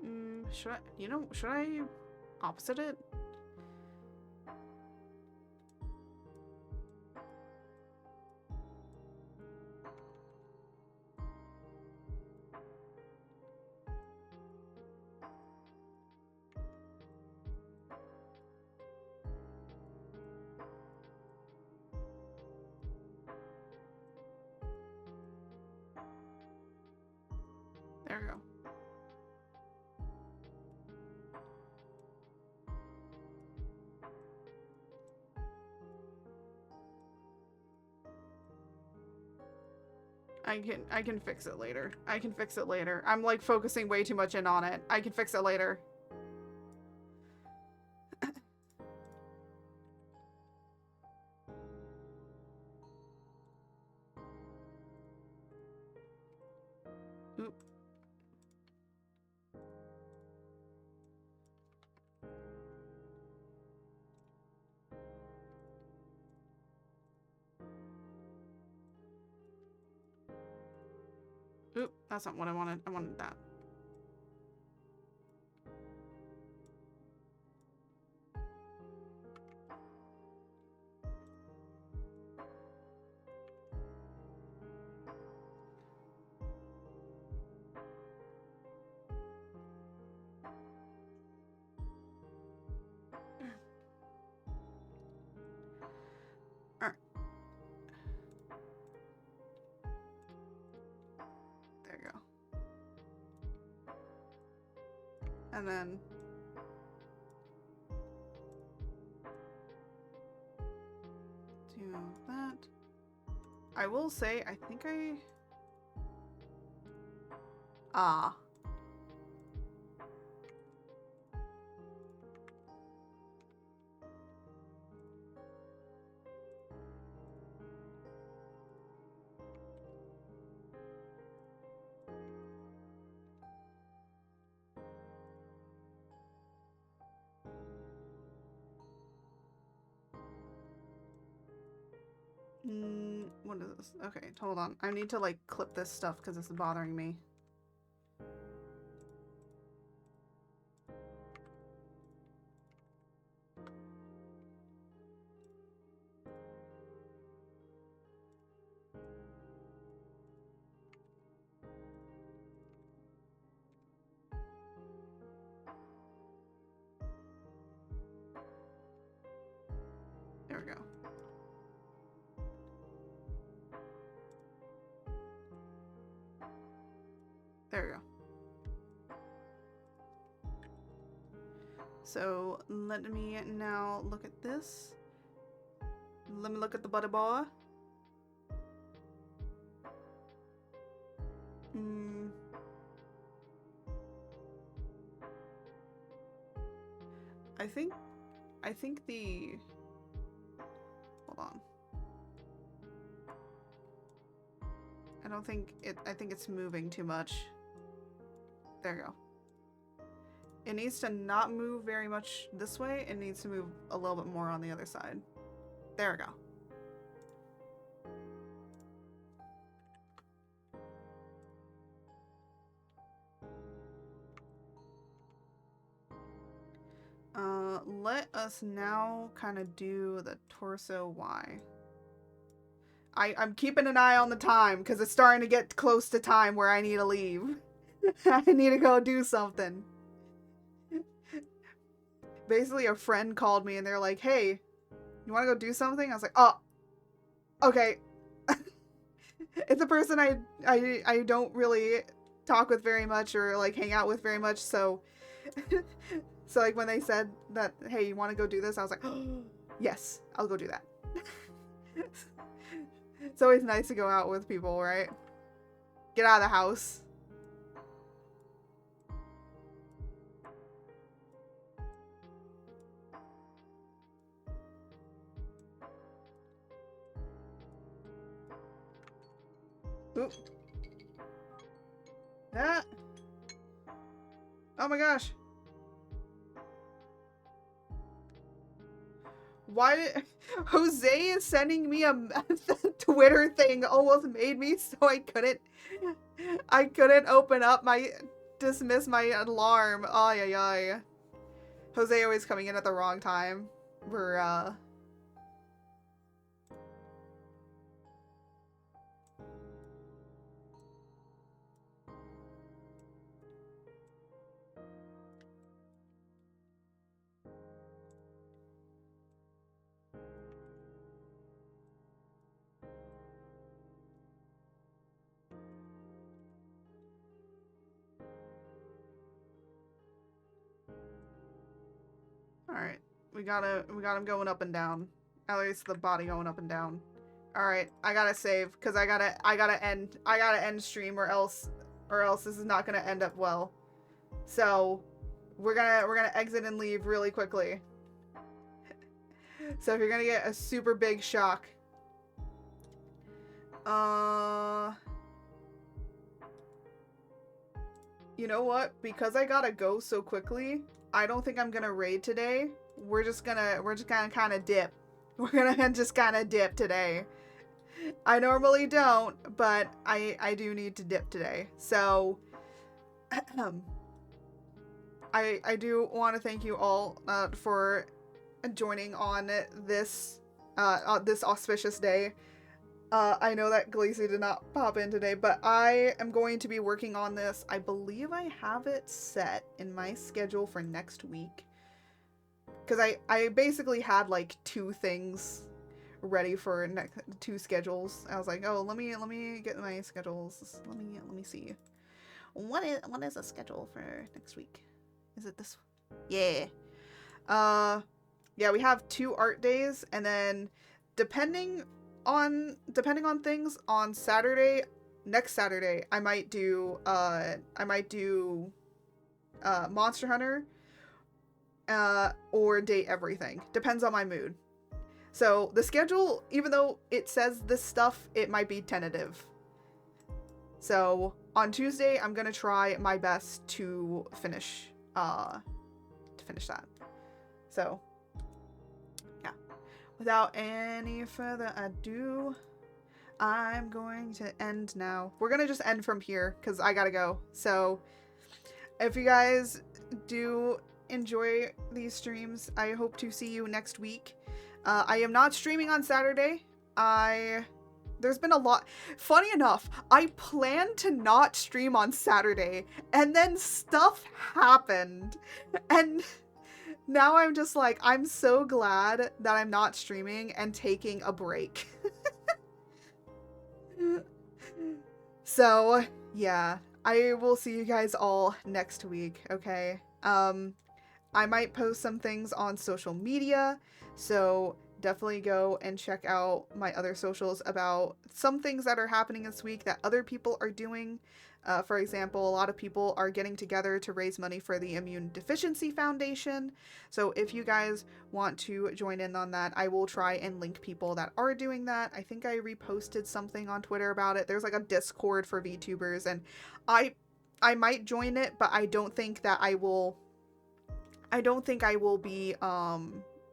Ooh. Should I opposite it? There we go. I can fix it later. I can fix it later. I'm like focusing way too much in on it. I can fix it later. Oop. Oop, that's not what I wanted. I wanted that. Alright. There you go. And then do that. I will say, I think Ah. What is this? Okay, hold on. I need to like clip this stuff because it's bothering me. There we go. There we go. So let me now look at this. Let me look at the butter bar. I think the, hold on. I think it's moving too much. There you go. It needs to not move very much this way. It needs to move a little bit more on the other side. There we go. Let us now kind of do the torso Y. I'm keeping an eye on the time because it's starting to get close to time where I need to leave. I need to go do something. Basically, a friend called me and they're like, hey, you want to go do something? I was like, oh, okay. It's a person I don't really talk with very much or like hang out with very much, so so like when they said that, hey, you want to go do this, I was like, oh, yes, I'll go do that. It's always nice to go out with people, right? Get out of the house. Oop. Ah. Oh my gosh. Why did Jose is sending me a Twitter thing almost made me so I couldn't open up my dismiss my alarm. Ay ay ay. Jose always coming in at the wrong time. We're Alright. We got him going up and down. At least the body going up and down. Alright, I gotta save, because I gotta end stream, or else this is not gonna end up well. So, we're gonna exit and leave really quickly. So if you're gonna get a super big shock. You know what? Because I gotta go so quickly, I don't think I'm gonna raid today. We're just gonna kind of dip. We're gonna just kind of dip today. I normally don't, but I do need to dip today. So, I do want to thank you all for joining on this this auspicious day. I know that Glacy did not pop in today, but I am going to be working on this. I believe I have it set in my schedule for next week. Because I basically had like 2 things ready for two schedules. I was like, oh, let me get my schedules. Let me see. What is a schedule for next week? Is it this? Yeah. Yeah, we have 2 art days, and then depending on things, on Saturday, next Saturday, I might do Monster Hunter or Date Everything. Depends on my mood. So the schedule, even though it says this stuff, it might be tentative. So on Tuesday, I'm gonna try my best to finish that. So yeah, without any further ado, I'm going to end now. We're gonna just end from here because I gotta go. So if you guys do enjoy these streams, I hope to see you next week. I am not streaming on Saturday. There's been a lot. Funny enough, I planned to not stream on Saturday, and then stuff happened. And now I'm just like, I'm so glad that I'm not streaming and taking a break. So, yeah, I will see you guys all next week, okay? I might post some things on social media, so definitely go and check out my other socials about some things that are happening this week that other people are doing. For example, a lot of people are getting together to raise money for the Immune Deficiency Foundation. So if you guys want to join in on that, I will try and link people that are doing that. I think I reposted something on Twitter about it. There's like a Discord for VTubers, and I might join it, but I don't think I will be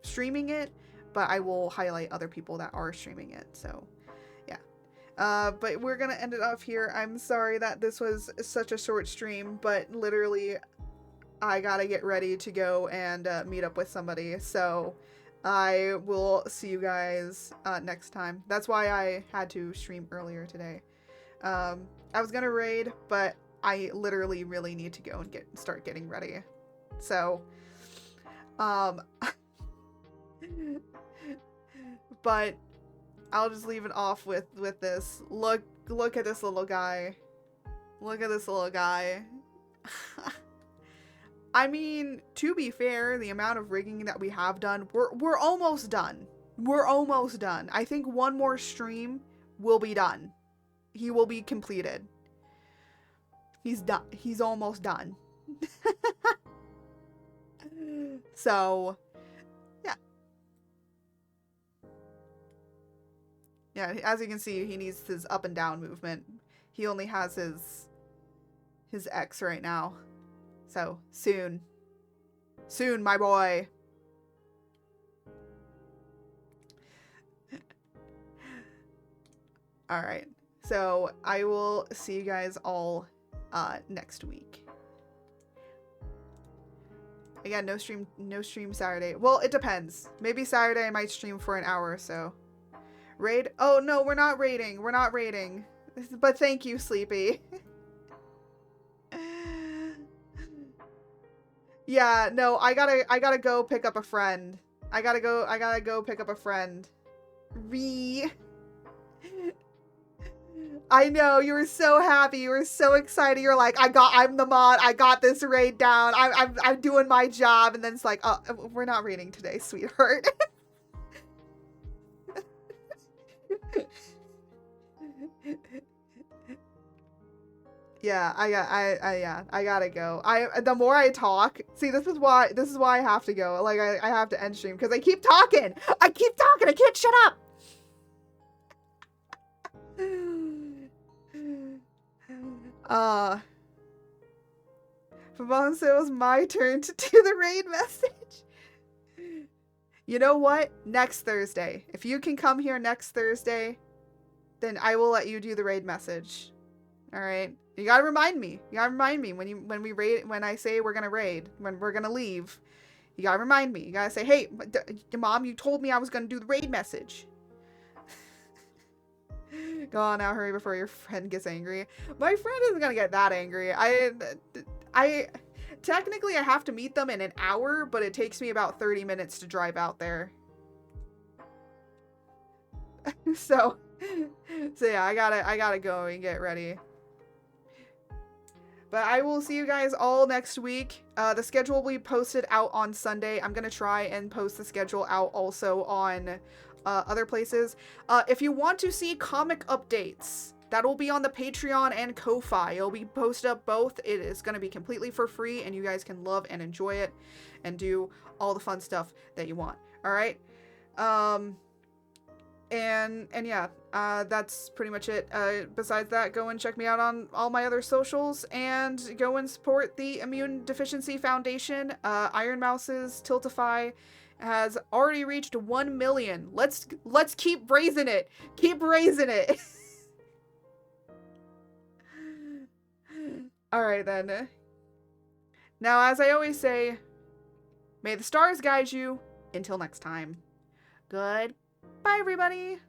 streaming it, but I will highlight other people that are streaming it. So yeah, but we're gonna end it off here. I'm sorry that this was such a short stream, but literally I gotta get ready to go and meet up with somebody. So I will see you guys next time. That's why I had to stream earlier today. I was gonna raid, but I literally really need to go and start getting ready. So but I'll just leave it off with this. Look at this little guy. Look at this little guy. I mean, to be fair, the amount of rigging that we have done, we're almost done. We're almost done. I think one more stream will be done. He will be completed. He's done. He's almost done. So, yeah. Yeah, as you can see, he needs his up and down movement. He only has his X right now. So, soon. Soon, my boy. Alright. So, I will see you guys all next week. Again, no stream Saturday. Well, it depends. Maybe Saturday I might stream for an hour or so. Raid? Oh, no, we're not raiding. We're not raiding. But thank you, Sleepy. Yeah, no, I gotta go pick up a friend. I gotta go pick up a friend. I know, you were so happy, you were so excited, you're like, I'm the mod, I got this raid down, I'm doing my job, and then it's like, oh, we're not raiding today, sweetheart. Yeah, I gotta go. The more I talk, see, this is why I have to go. Like, I have to end stream because I keep talking. I can't shut up. For once it was my turn to do the raid message. You know what? Next Thursday. If you can come here next Thursday, then I will let you do the raid message. All right. You gotta remind me. You gotta remind me when I say we're gonna raid, when we're gonna leave. You gotta remind me. You gotta say, hey, Mom, you told me I was gonna do the raid message. Go on now, hurry before your friend gets angry. My friend isn't gonna get that angry. I technically I have to meet them in an hour, but it takes me about 30 minutes to drive out there. So yeah, I gotta go and get ready. But I will see you guys all next week. The schedule will be posted out on Sunday. I'm going to try and post the schedule out also on other places. If you want to see comic updates, that will be on the Patreon and Ko-Fi. It'll be posted up both. It is going to be completely for free, and you guys can love and enjoy it and do all the fun stuff that you want. All right? And yeah, that's pretty much it. Besides that, go and check me out on all my other socials and go and support the Immune Deficiency Foundation. Iron Mouse's Tiltify has already reached 1 million. Let's keep raising it. Keep raising it. All right then. Now, as I always say, may the stars guide you until next time. Good. Bye, everybody!